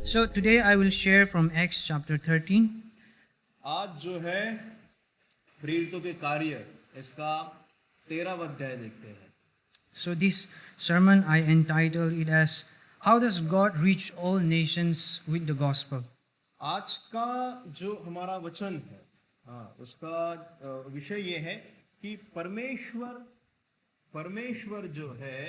So today I will share from Acts chapter 13. आज जो है प्रेरितों के कार्य इसका 13वां अध्याय देखते हैं। So this sermon I entitled it as How Does God Reach All Nations with the Gospel? आज का जो हमारा वचन है उसका विषय ये है कि परमेश्वर जो है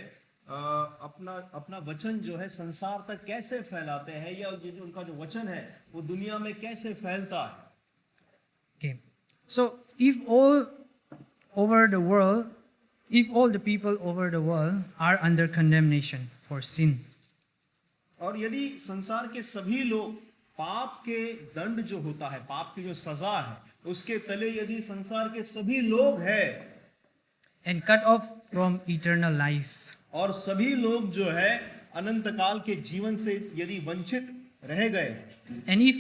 अपना वचन जो है संसार तक कैसे फैलाते हैं, या जो उनका जो वचन है वो दुनिया में कैसे फैलता है। Okay. So if all the people over the world are under condemnation for sin, और यदि संसार के सभी लोग पाप के दंड जो होता है, पाप की जो सजा है, उसके तले यदि संसार के सभी लोग हैं and cut off from eternal life, और सभी लोग जो है अनंत काल के जीवन से यदि वंचित रह गए, and if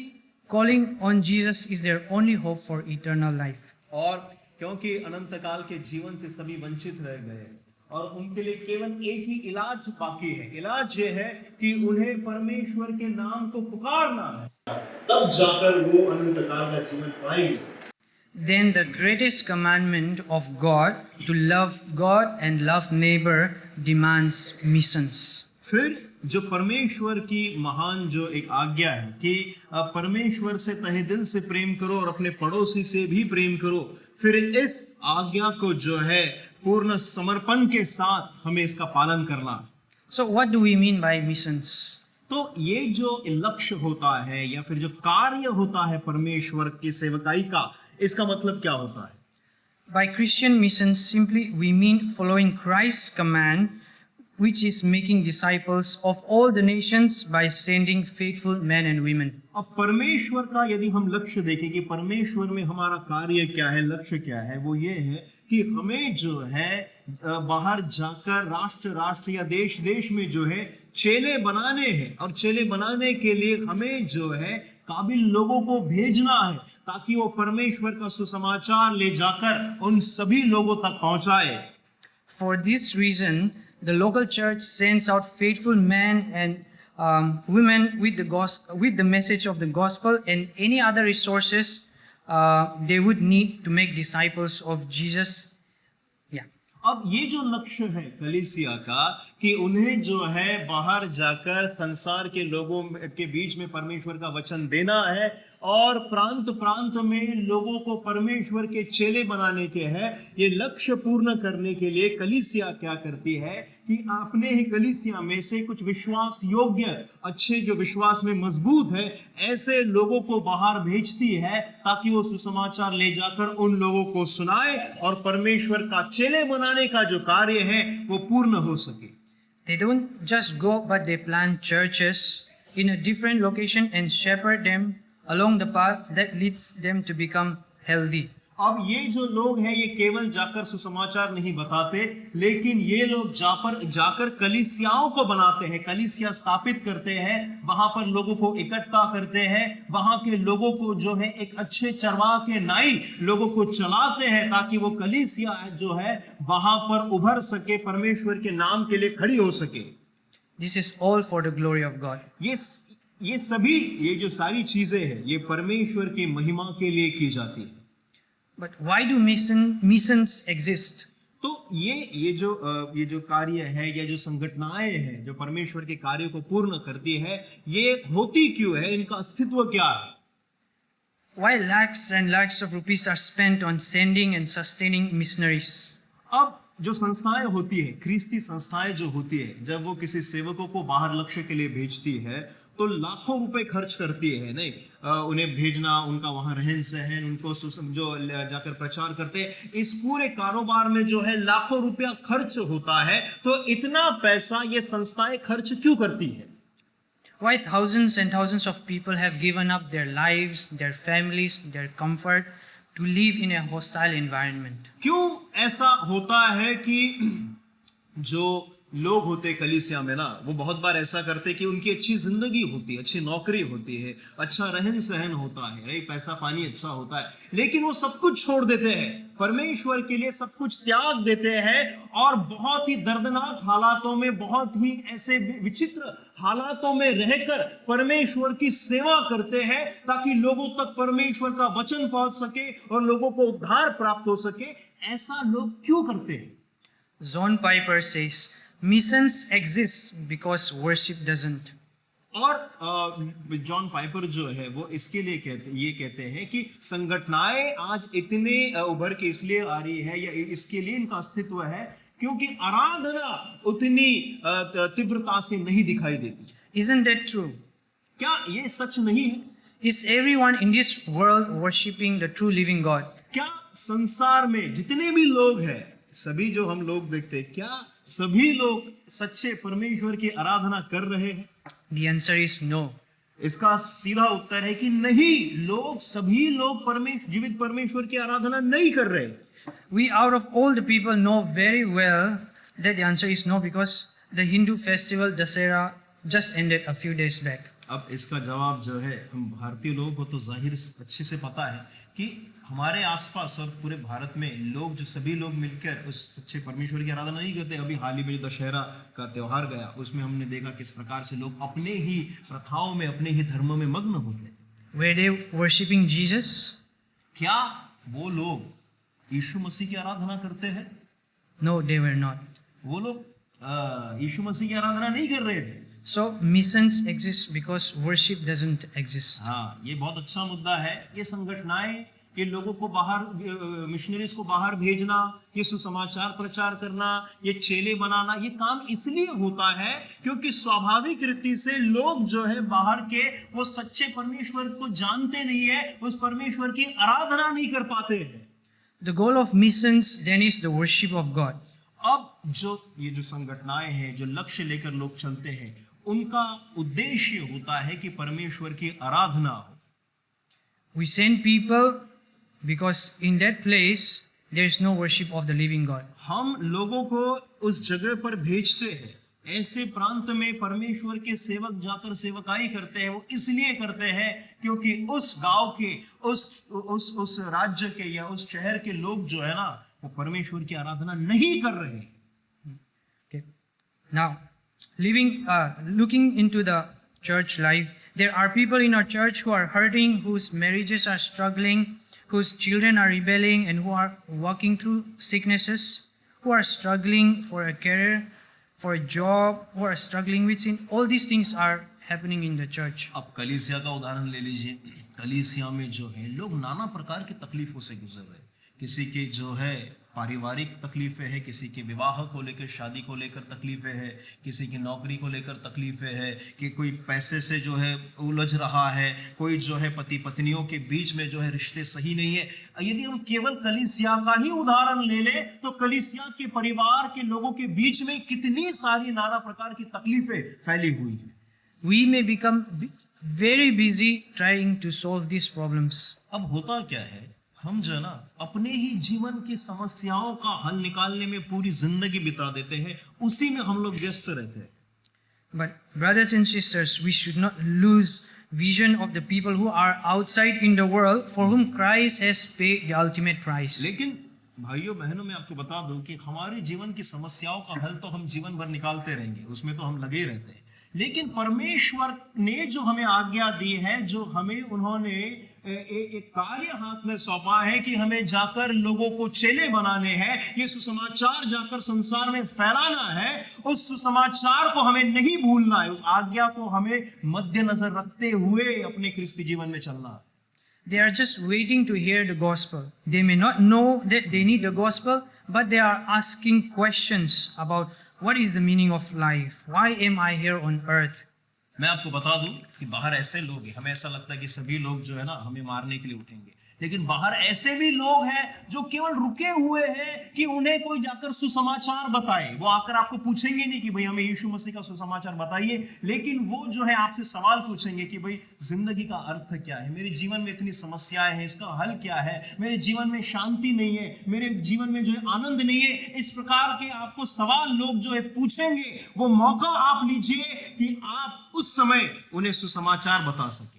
calling on Jesus is their only hope for eternal life, और क्योंकि अनंत काल के जीवन से सभी वंचित रह गए और उनके लिए केवल एक ही इलाज बाकी है, इलाज ये है कि उन्हें परमेश्वर के नाम को पुकारना है, तब जाकर वो अनंत काल का जीवन पाएंगे। then the greatest commandment of God to love God and love neighbor demands missions. फिर जो परमेश्वर की महान जो एक आज्ञा है कि परमेश्वर से तहे दिल से प्रेम करो और अपने पड़ोसी से भी प्रेम करो, फिर इस आज्ञा को जो है पूर्ण समर्पण के साथ हमें इसका पालन करना। So what do we mean by missions? तो ये जो लक्ष्य होता है या फिर जो कार्य होता है परमेश्वर की सेवकाई का, इसका मतलब क्या होता है? By Christian missions, simply we mean following Christ's command, which is making disciples of all the nations by sending faithful men and women. अब परमेश्वर का यदि हम लक्ष्य देखें कि परमेश्वर में हमारा कार्य क्या है, लक्ष्य क्या है, वो ये है कि हमें जो है बाहर जाकर राष्ट्र या देश में जो है चेले बनाने हैं, और चेले बनाने के लिए हमें जो है काबिल लोगों को भेजना है ताकि वो परमेश्वर का सुसमाचार ले जाकर उन सभी लोगों तक पहुंचाए। For this reason, the local church sends out faithful men and women with the message of the gospel and any other resources they would need to make disciples of Jesus. Yeah. अब ये जो लक्ष्य है कलीसिया का कि उन्हें जो है बाहर जाकर संसार के लोगों के बीच में परमेश्वर का वचन देना है और प्रांत में लोगों को परमेश्वर के चेले बनाने के हैं। ये लक्ष्य पूर्ण करने के लिए कलीसिया क्या करती है कि अपने ही कलीसिया में से कुछ विश्वास योग्य, अच्छे जो विश्वास में मजबूत है, ऐसे लोगों को बाहर भेजती है ताकि वो सुसमाचार ले जाकर उन लोगों को सुनाए और परमेश्वर का चेले बनाने का जो कार्य है वो पूर्ण हो सके। They don't just go, but they plant churches in a different location and shepherd them along the path that leads them to become healthy. अब ये जो लोग हैं ये केवल जाकर सुसमाचार नहीं बताते, लेकिन ये लोग जाकर कलीसियाओं को बनाते हैं, कलीसिया स्थापित करते हैं, वहां पर लोगों को इकट्ठा करते हैं, वहां के लोगों को जो है एक अच्छे चरवाह के नाई लोगों को चलाते हैं ताकि वो कलीसिया जो है वहां पर उभर सके, परमेश्वर के नाम के लिए खड़ी हो सके। This is all for the glory of God. ये जो सारी चीजें हैं ये परमेश्वर की महिमा के लिए की जाती है। But why do missions exist? तो ये जो कार्य है या जो संगठनाएं हैं जो परमेश्वर के कार्य को पूर्ण करती है, ये होती क्यों है, इनका अस्तित्व क्या है? Why lakhs and lakhs of rupees are spent on sending and sustaining missionaries? अब जो संस्थाएं होती है, ख्रिस्ती संस्थाएं जो होती है, जब वो किसी सेवकों को बाहर लक्ष्य के लिए भेजती है तो लाखों रुपए खर्च करती है, नहीं उन्हें भेजना, उनका वहां रहन सहन, उनको जो जाकर प्रचार करते हैं, इस पूरे कारोबार में जो है लाखों रुपया खर्च होता है। तो इतना पैसा ये संस्थाएं खर्च क्यों करती है? Why thousands and thousands of people have given up their lives, their families, their comfort to live in a hostile environment? क्यों ऐसा होता है कि जो लोग होते कलीसिया में ना, वो बहुत बार ऐसा करते कि उनकी अच्छी जिंदगी होती है, अच्छी नौकरी होती है, अच्छा रहन सहन होता है, भाई पैसा पानी अच्छा होता है, लेकिन वो सब कुछ छोड़ देते हैं, परमेश्वर के लिए सब कुछ त्याग देते हैं और बहुत ही दर्दनाक हालातों में, बहुत ही ऐसे विचित्र हालातों में रहकर परमेश्वर की सेवा करते हैं ताकि लोगों तक परमेश्वर का वचन पहुंच सके और लोगों को उद्धार प्राप्त हो सके। ऐसा लोग क्यों करते हैं? John Piper says, missions exist because worship doesn't. और जॉन पाइपर जो है वो इसके लिए ये कहते हैं कि संगठनाएं आज इतने उभर के इसलिए आ रही है या इसके लिए इनका अस्तित्व है क्योंकि आराधना उतनी तीव्रता से नहीं दिखाई देती। Isn't that true? क्या ये सच नहीं है? Is everyone in this world worshiping the true living God? क्या संसार में जितने भी लोग हैं, सभी जो हम लोग देखते हैं, क्या सभी लोग सच्चे परमेश्वर की आराधना कर रहे हैं? The answer is no. इसका सीधा उत्तर है कि नहीं, सभी लोग जीवित परमेश्वर की आराधना नहीं कर रहे। We out of all the people know very well that the answer is no because the Hindu festival Dasera just ended a few days back. अब इसका जवाब जो है, हम भारतीय लोगों को तो जाहिर अच्छे से पता है कि हमारे आसपास और पूरे भारत में लोग जो सभी लोग मिलकर उस सच्चे परमेश्वर की आराधना नहीं करते। अभी हाल ही में जो दशहरा का त्योहार गया, उसमें हमने देखा किस प्रकार से लोग अपने ही प्रथाओं में, अपने ही धर्म में मग्न होते। Were they worshipping Jesus? क्या वो लोग यीशु मसीह की आराधना करते हैं? No, they were not. वो लोग यीशु मसीह की आराधना नहीं कर रहे थे। So missions exist because worship doesn't exist. हाँ, ये बहुत अच्छा मुद्दा है। ये संगठनाएं, ये लोगों को बाहर, मिशनरीज को बाहर भेजना, ये सुसमाचार प्रचार करना, ये चेले बनाना, ये काम इसलिए होता है क्योंकि स्वाभाविक रीति से लोग जो है बाहर के वो सच्चे परमेश्वर को जानते नहीं है, उस परमेश्वर की आराधना नहीं कर पाते हैं। The goal of missions then is the worship of God. अब ये जो संगठनाएं हैं, जो लक्ष्य लेकर लोग चलते हैं, उनका उद्देश्य होता है कि परमेश्वर की आराधना हो। We send people because in that place there is no worship of the living God. हम लोगों को उस जगह पर भेजते हैं, ऐसे प्रांत में परमेश्वर के सेवक जाकर सेवकाई करते हैं। वो इसलिए करते हैं क्योंकि उस गांव के, उस राज्य के या उस शहर के लोग जो है ना, वो परमेश्वर की आराधना नहीं कर रहे। Okay. Now, looking into the church life, there are people in our church who are hurting, whose marriages are struggling, whose children are rebelling, and who are walking through sicknesses, who are struggling for a career, for a job, who are struggling with sin. All these things are happening in the church. अब कलीसिया का उदाहरण ले लीजिए। कलीसिया में जो है लोग नाना प्रकार की तकलीफों से गुजर रहे हैं। किसी की जो है पारिवारिक तकलीफें हैं, किसी के विवाह को लेकर, शादी को लेकर तकलीफें हैं, किसी की नौकरी को लेकर तकलीफें हैं, कि कोई पैसे से जो है उलझ रहा है, कोई जो है पति पत्नियों के बीच में जो है रिश्ते सही नहीं है। यदि हम केवल कलीसिया का ही उदाहरण ले लें तो कलीसिया के परिवार के लोगों के बीच में कितनी सारी नाना प्रकार की तकलीफें फैली हुई हैं। We may become very busy trying to solve these problems. अब होता क्या है, हम जो है ना अपने ही जीवन की समस्याओं का हल निकालने में पूरी जिंदगी बिता देते हैं, उसी में हम लोग व्यस्त रहते हैं। But brothers and sisters, we should not lose vision of the people who are outside in the world for whom Christ has paid the ultimate price. लेकिन भाइयों बहनों, मैं आपको बता दूं कि हमारे जीवन की समस्याओं का हल तो हम जीवन भर निकालते रहेंगे, उसमें तो हम लगे रहते हैं, लेकिन परमेश्वर ने जो हमें आज्ञा दी है, जो हमें उन्होंने एक कार्य हाथ में सौंपा है कि हमें जाकर लोगों को चेले बनाने हैं, ये सुसमाचार जाकर संसार में फैलाना है, उस सुसमाचार को हमें नहीं भूलना है, उस आज्ञा को हमें मद्देनजर रखते हुए अपने क्रिस्ती जीवन में चलना है। They are just waiting to hear the gospel. They may not know that they need the gospel, but they are asking questions about what is the meaning of life? Why am I here on earth? मैं आपको बता दूं कि बाहर ऐसे लोग हैं, हमें ऐसा लगता है कि सभी लोग जो है ना हमें मारने के लिए उठेंगे, लेकिन बाहर ऐसे भी लोग हैं जो केवल रुके हुए हैं कि उन्हें कोई जाकर सुसमाचार बताए। वो आकर आपको पूछेंगे नहीं कि भाई हमें यीशु मसीह का सुसमाचार बताइए, लेकिन वो जो है आपसे सवाल पूछेंगे कि भाई जिंदगी का अर्थ क्या है, मेरे जीवन में इतनी समस्याएं हैं, इसका हल क्या है, मेरे जीवन में शांति नहीं है, मेरे जीवन में जो है आनंद नहीं है। इस प्रकार के आपको सवाल लोग जो है पूछेंगे, वो मौका आप लीजिए कि आप उस समय उन्हें सुसमाचार बता सके।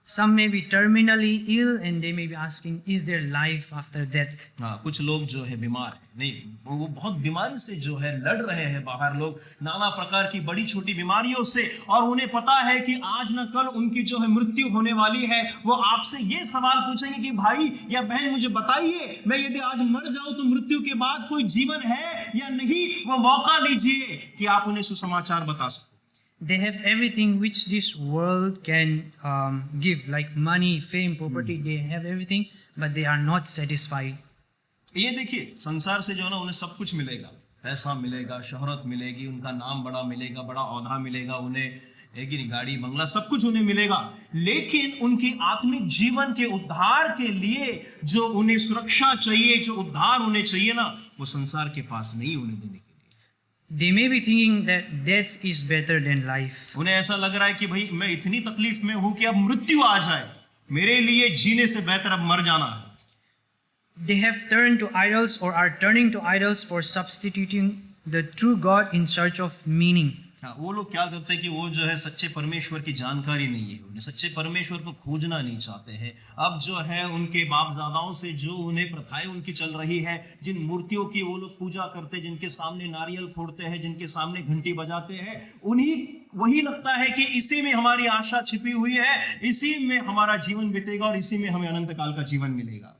Some may be terminally ill and they may be asking, is there life after death? हाँ, कुछ लोग जो है बीमार है, नहीं वो बहुत बीमारी से जो है लड़ रहे हैं बाहर, लोग नाना प्रकार की बड़ी छोटी बीमारियों से, और उन्हें पता है कि आज न कल उनकी जो है मृत्यु होने वाली है। वो आपसे ये सवाल पूछेंगे कि भाई या बहन मुझे बताइए, मैं यदि आज मर जाऊं तो मृत्यु के बाद कोई जीवन है या नहीं। वो मौका लीजिए कि आप उन्हें सुसमाचार बता सको। They have everything which this world can give, like money, fame, property. They have everything, but they are not satisfied. ये देखिए, संसार से जो है ना उन्हें सब कुछ मिलेगा, पैसा मिलेगा, शोहरत मिलेगी, उनका नाम बड़ा मिलेगा, बड़ा औहदा मिलेगा, उन्हें एक ही गाड़ी बंगला सब कुछ उन्हें मिलेगा, लेकिन उनकी आत्मिक जीवन के उद्धार के लिए जो उन्हें सुरक्षा चाहिए, जो उद्धार उन्हें चाहिए ना, वो संसार के पास नहीं उन्हें देने के लिए। They may be thinking that death is better than life. उन्हें ऐसा लग रहा है कि भाई मैं इतनी तकलीफ में हूं कि अब मृत्यु आ जाए, मेरे लिए जीने से बेहतर अब मर जाना है। They have turned to idols or are turning to idols for substituting the true God in search of meaning. हाँ, वो लोग क्या करते हैं कि वो जो है सच्चे परमेश्वर की जानकारी नहीं है, उन्हें सच्चे परमेश्वर को खोजना नहीं चाहते हैं। अब जो है उनके बापजादाओं से जो उन्हें प्रथाएं उनकी चल रही है, जिन मूर्तियों की वो लोग पूजा करते हैं, जिनके सामने नारियल फोड़ते हैं, जिनके सामने घंटी बजाते हैं, उन्हीं वही लगता है कि इसी में हमारी आशा छिपी हुई है, इसी में हमारा जीवन बीतेगा और इसी में हमें अनंत काल का जीवन मिलेगा।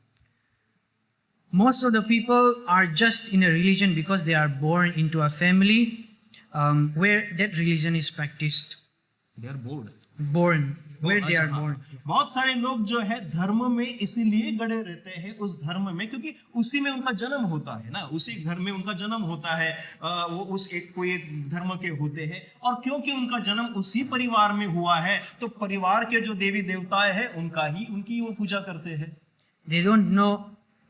Most of the people are just in a religion because they are born into a family where that religion is practiced. They are bored. Born, where they are हाँ, born. बहुत सारे लोग जो है धर्म में इसीलिए गड़े रहते हैं, उस धर्म में, क्योंकि उसी में उनका जन्म होता है ना, उसी घर में उनका जन्म होता है। वो उस कोई एक धर्म के होते हैं, और क्योंकि उनका जन्म उसी परिवार में हुआ है, तो परिवार के जो देवी देवताएं हैं उनकी वो पूजा करते हैं। They don't know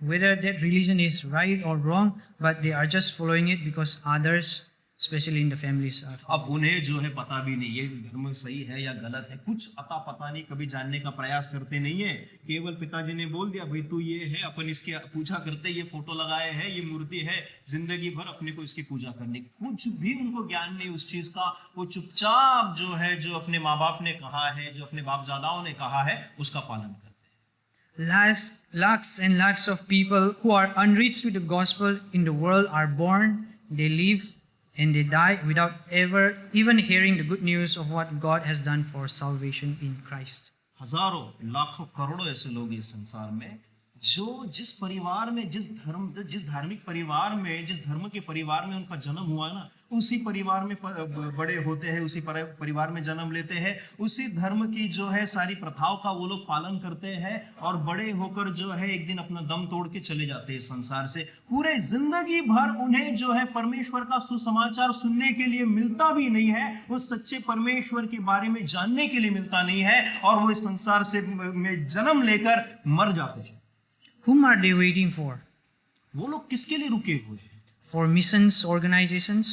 whether that religion is right or wrong, but they are just following it because others, especially in the families, are. अब उन्हें जो है पता भी नहीं ये धर्म सही है या गलत है, कुछ अता पता नहीं, कभी जानने का प्रयास करते नहीं है। केवल पिताजी ने बोल दिया भाई तू ये है, अपन इसकी पूजा करते, ये फोटो लगाए है, ये मूर्ति है, जिंदगी भर अपने को इसकी पूजा करनी, कुछ भी उनको ज्ञान नहीं उस चीज का। वो चुपचाप जो है, जो अपने माँ बाप ने कहा है, जो अपने बापजादाओं ने कहा है, उसका पालन करते हैं। Lakhs and lakhs of people who are unreached with the gospel in the world are born, they live, and they die without ever even hearing the good news of what God has done for salvation in Christ. हजारों लाखों करोड़ों ऐसे लोग इस संसार में जो जिस परिवार में, जिस धार्मिक परिवार में, जिस धर्म के परिवार में उनका जन्म हुआ ना, उसी परिवार में बड़े होते हैं, उसी परिवार में जन्म लेते हैं, उसी धर्म की जो है सारी प्रथाओं का वो लोग पालन करते हैं, और बड़े होकर जो है एक दिन अपना दम तोड़ के चले जाते हैं संसार से। पूरे जिंदगी भर उन्हें जो है परमेश्वर का सुसमाचार सुनने के लिए मिलता भी नहीं है, उस सच्चे परमेश्वर के बारे में जानने के लिए मिलता नहीं है, और वो इस संसार से में जन्म लेकर मर जाते हैं। Whom are they waiting for? वो लोग किसके लिए रुके हुए हैं? For missions organizations?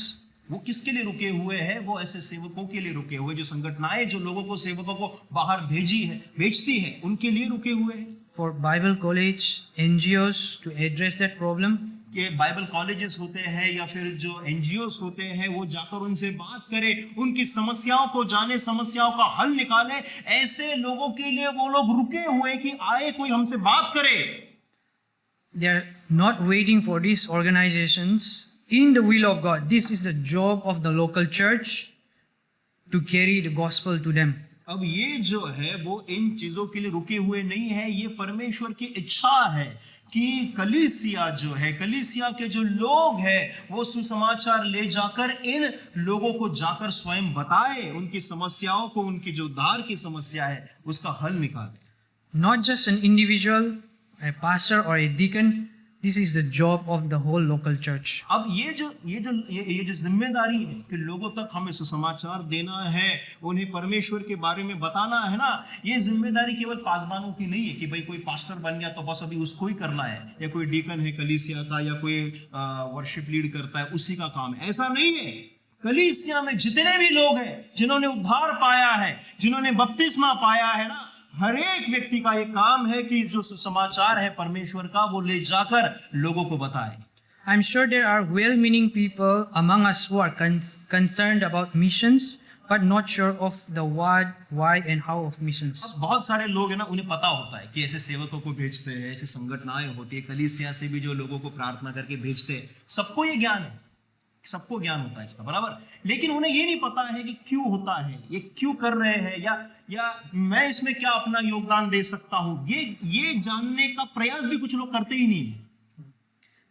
वो किसके लिए रुके हुए हैं? वो ऐसे सेवकों के लिए रुके हुए, जो संगठनाएं जो लोगों को, सेवकों को बाहर भेजती है, उनके लिए रुके हुए हैं। For Bible college, NGOs to address that problem? कि बाइबल कॉलेजेस होते हैं या फिर जो एनजीओस होते हैं, वो जाकर उनसे बात करें, उनकी समस्याओं को जाने, समस्याओं का हल निकाले। ऐसे लोगों के लिए वो लोग रुके हुए कि आए कोई हमसे बात करे। They are not waiting for these organizations in the will of God. This is the job of the local church to carry the gospel to them. अब ये जो है वो इन चीजों के लिए रुके हुए नहीं है, ये परमेश्वर की इच्छा है कि कलीसिया जो है, कलीसिया के जो लोग हैं, वो सुसमाचार ले जाकर इन लोगों को जाकर स्वयं बताए, उनकी समस्याओं को, उनकी जो उद्धार की समस्या है उसका हल निकाले। Not just an individual, a pastor or a deacon, This is the job of the whole local church. अब ये जो जिम्मेदारी है कि लोगों तक हमें सुसमाचार देना है, उन्हें परमेश्वर के बारे में बताना है ना, ये जिम्मेदारी केवल पासबानों की नहीं है कि भाई कोई पास्टर बन गया तो बस अभी उसको ही करना है, या कोई डीकन है कलीसिया का, या कोई वर्शिप लीड करता है उसी का काम है। ऐसा नहीं है। कलीसिया में जितने भी लोग हैं जिन्होंने उद्धार पाया है, जिन्होंने बपतिस्मा पाया है ना, हर एक व्यक्ति का ये काम है कि जो सुसमाचार है परमेश्वर का वो ले जाकर लोगों को बताए। I'm sure there are well-meaning people among us who are concerned about missions, but not sure of the what, why, and how of missions. अब बहुत सारे लोग है ना, उन्हें पता होता है कि ऐसे सेवकों को भेजते हैं, ऐसे संगठनाएं होती है, कलीसिया से भी जो लोगों को प्रार्थना करके भेजते हैं, सबको ये ज्ञान है, सबको ज्ञान होता है इसका, बराबर। लेकिन उन्हें ये नहीं पता है कि क्यों होता है, ये क्यों कर रहे हैं, या मैं इसमें क्या अपना योगदान दे सकता हूं, ये जानने का प्रयास भी कुछ लोग करते ही नहीं है।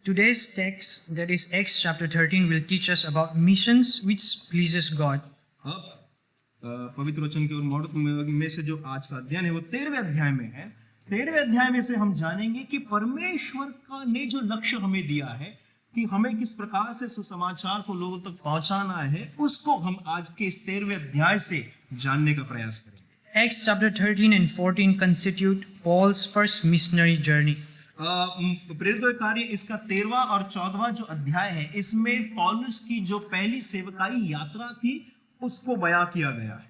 Today's text, that is Acts chapter 13, will teach us about missions which pleases God. अब पवित्र वचन के और में से जो आज का अध्ययन है वो 13वें अध्याय में है। 13वें अध्याय में से हम जानेंगे कि परमेश्वर का ने जो लक्ष्य हमें दिया है कि हमें किस प्रकार से सुसमाचार को लोगों तक पहुंचाना है, उसको हम आज के इस 13वें अध्याय से जानने का प्रयास करेंगे। Acts chapter 13 and 14 constitute Paul's first missionary journey. प्रेरितों के कार्य इसका 13वां और 14वां जो अध्याय है, इसमें पौलुस की जो पहली सेवकाई यात्रा थी उसको बयां किया गया है।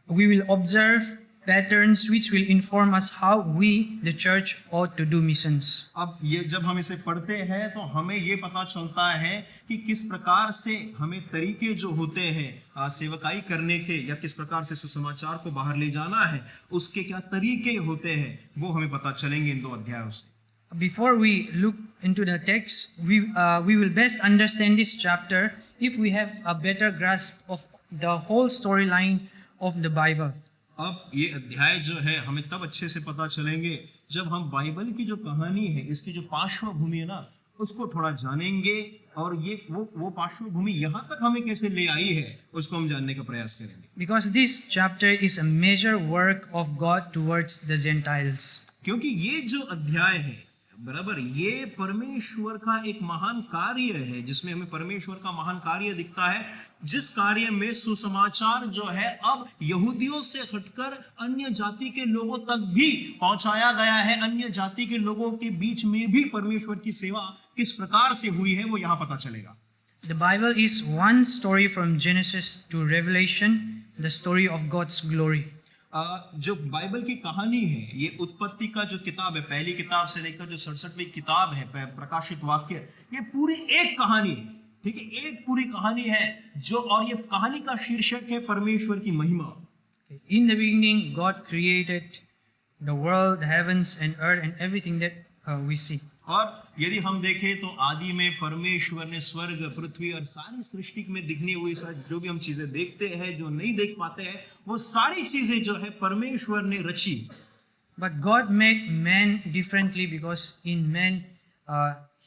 We will observe patterns which will inform us how we, the church, ought to do missions. अब ये जब हम इसे पढ़ते हैं तो हमें ये पता चलता है कि किस प्रकार से हमें तरीके जो होते हैं सेवकाई करने के, या किस प्रकार से सुसमाचार को बाहर ले जाना है, उसके क्या तरीके होते हैं वो हमें पता चलेंगे इन 2 अध्यायों से। Before we look into the text, we will best understand this chapter if we have a better grasp of the whole storyline of the Bible. अब ये अध्याय जो है हमें तब अच्छे से पता चलेंगे जब हम बाइबल की जो कहानी है, इसकी जो पार्श्वभूमि है ना, उसको थोड़ा जानेंगे, और ये वो पार्श्वभूमि यहाँ तक हमें कैसे ले आई है उसको हम जानने का प्रयास करेंगे। Because this chapter is a major work of God towards the Gentiles. क्योंकि ये जो अध्याय है, बराबर, ये परमेश्वर का एक महान कार्य है जिसमें हमें परमेश्वर का महान कार्य दिखता है, जिस कार्य में सुसमाचार जो है अब यहूदियों से हटकर अन्य जाति के लोगों तक भी पहुंचाया गया है। अन्य जाति के लोगों के बीच में भी परमेश्वर की सेवा किस प्रकार से हुई है वो यहाँ पता चलेगा। The Bible is one story from Genesis to Revelation, the story of God's glory. जो बाइबल की कहानी है, ये उत्पत्ति का जो किताब है, पहली किताब से लेकर जो 67वीं किताब है प्रकाशित वाक्य, ये पूरी एक कहानी है, ठीक है, एक पूरी कहानी है जो, और ये कहानी का शीर्षक है परमेश्वर की महिमा। In the beginning, God created the world, the heavens and earth and everything that we see. और यदि हम देखें तो आदि में परमेश्वर ने स्वर्ग, पृथ्वी और सारी सृष्टि में दिखने हुई जो भी हम चीजें देखते हैं, जो नहीं देख पाते हैं, वो सारी चीजें जो है परमेश्वर ने रची। But God made man differently because in man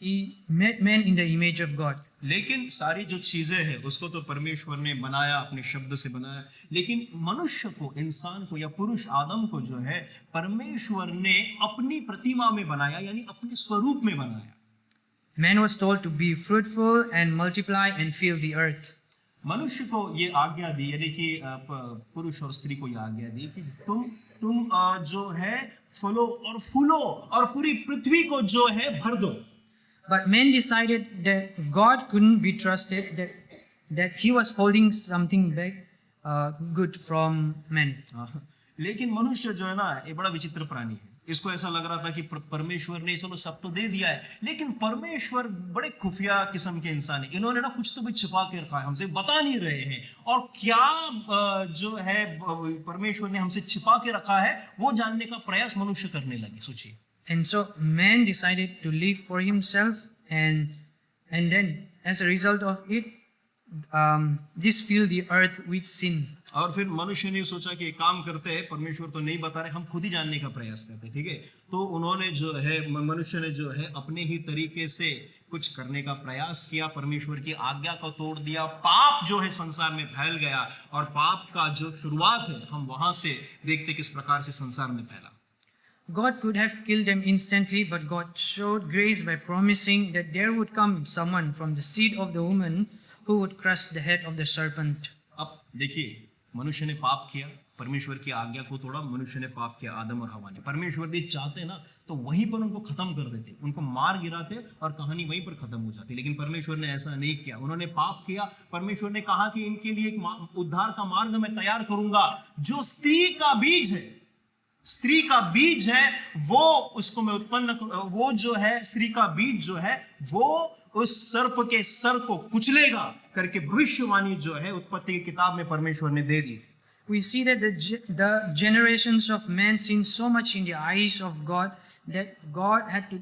he made man in the image of God. लेकिन सारी जो चीजें हैं उसको तो परमेश्वर ने बनाया, अपने शब्द से बनाया, लेकिन मनुष्य को, इंसान को या पुरुष आदम को जो है परमेश्वर ने अपनी प्रतिमा में बनाया, यानी अपने स्वरूप में बनाया। Man was told to be fruitful and multiply and fill the earth. मनुष्य को ये आज्ञा दी, यानी कि पुरुष और स्त्री को ये आज्ञा दी कि तुम जो है फलो और फूलो और पूरी पृथ्वी को जो है भर दो। But man decided that God couldn't be trusted, that he was holding something back good from man. लेकिन मनुष्य जो है ना, ये बड़ा विचित्र प्राणी है। इसको ऐसा लग रहा था कि परमेश्वर ने चलो सब तो दे दिया है, लेकिन परमेश्वर बड़े खुफिया किस्म के इंसान है, इन्होंने ना कुछ तो भी छिपा के रखा है, हमसे बता नहीं रहे हैं। और क्या जो है परमेश्वर ने हमसे छिपा के रखा है वो जानने का प्रयास मनुष्य करने लगे। सोचिए। And so man decided to live for himself, and then as a result of it, this filled the earth with sin. और फिर मनुष्य ने सोचा कि काम करते हैं, परमेश्वर तो नहीं बता रहे, हम खुद ही जानने का प्रयास करते हैं, ठीक है। तो उन्होंने जो है, मनुष्य ने जो है अपने ही तरीके से कुछ करने का प्रयास किया, परमेश्वर की आज्ञा को तोड़ दिया, पाप जो है संसार में फैल गया, और पाप का जो शुरुआत है हम वहां से देखते किस प्रकार से संसार में फैला। God could have killed them instantly, but God showed grace by promising that there would come someone from the seed of the woman who would crush the head of the serpent. अब देखिए, मनुष्य ने पाप किया, परमेश्वर की आज्ञा को तोड़ा, मनुष्य ने पाप किया, आदम और हवा ने। परमेश्वर यदि चाहते ना तो वहीं पर उनको खत्म कर देते, उनको मार गिराते और कहानी वहीं पर खत्म हो जाती, लेकिन परमेश्वर ने ऐसा नहीं किया। उन्होंने पाप किया, परमेश्वर ने कहा कि इनके लिए एक उद्धार का मार्ग मैं तैयार करूंगा। जो स्त्री का बीज है, स्त्री का बीज है, वो उसको मैं उत्पन्न वो जो है स्त्री का बीज जो है वो उस सर्प के सर को कुचलेगा करके भविष्यवाणी जो है उत्पत्ति की किताब में परमेश्वर ने दे दी थी। We see that the generations of men sinned so much in the eyes of God that God had to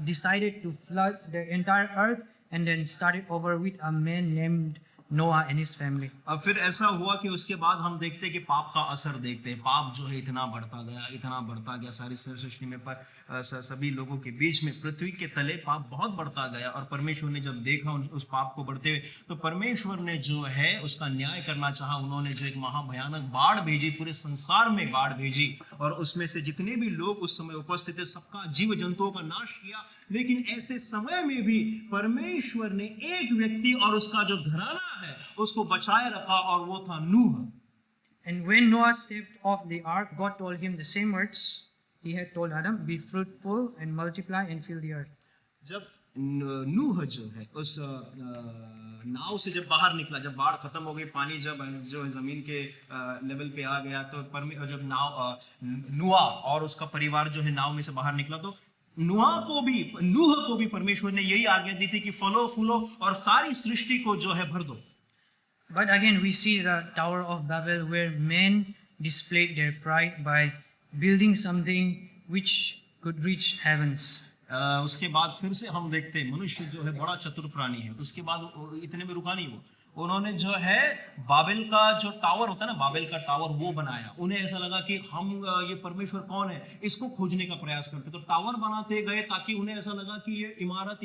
decided to flood the entire earth and then started over with a man named Noah and his family. अब फिर ऐसा हुआ कि उसके बाद हम देखते हैं कि पाप का असर देखते हैं। पाप जो है इतना बढ़ता गया सारी सृष्टि में, पर सभी लोगों के बीच में पृथ्वी के तले पाप बहुत बढ़ता गया। और परमेश्वर ने जब देखा उस पाप को बढ़ते हुए, तो परमेश्वर ने जो है उसका न्याय करना चाहा। उन्होंने जो एक महाभयानक बाढ़ भेजी, पूरे संसार में बाढ़ भेजी, और उसमें से जितने भी लोग उस समय उपस्थित थे सबका जीव जंतुओं का नाश किया। लेकिन ऐसे समय में भी परमेश्वर ने एक व्यक्ति और उसका जो घराना है उसको बचाए रखा, और वो था नूह। And when Noah stepped off the ark, God told him the same words he had told Adam, be fruitful and multiply and fill the earth. जब नूह जो है उस नाव से जब बाहर निकला, जब बाढ़ खत्म हो गई, पानी जब जो है जमीन के लेवल पे आ गया, तो जब नूह और उसका परिवार जो है नाव में से बाहर निकला, तो नूह को भी परमेश्वर ने यही आज्ञा दी थी कि फलो फूलो और सारी सृष्टि को जो है भर दो। But again we see the Tower of Babel where men displayed their pride by building something which could reach heavens. उसके बाद फिर से हम देखते हैं मनुष्य जो है बड़ा चतुर प्राणी है। उसके बाद इतने में रुका नहीं वो, उन्होंने जो है बाबेल का जो टावर होता है ना, बाबेल का टावर वो बनाया। उन्हें ऐसा लगा कि हम ये परमेश्वर कौन है इसको खोजने का प्रयास करते, तो टावर बनाते गए ताकि उन्हें ऐसा लगा कि ये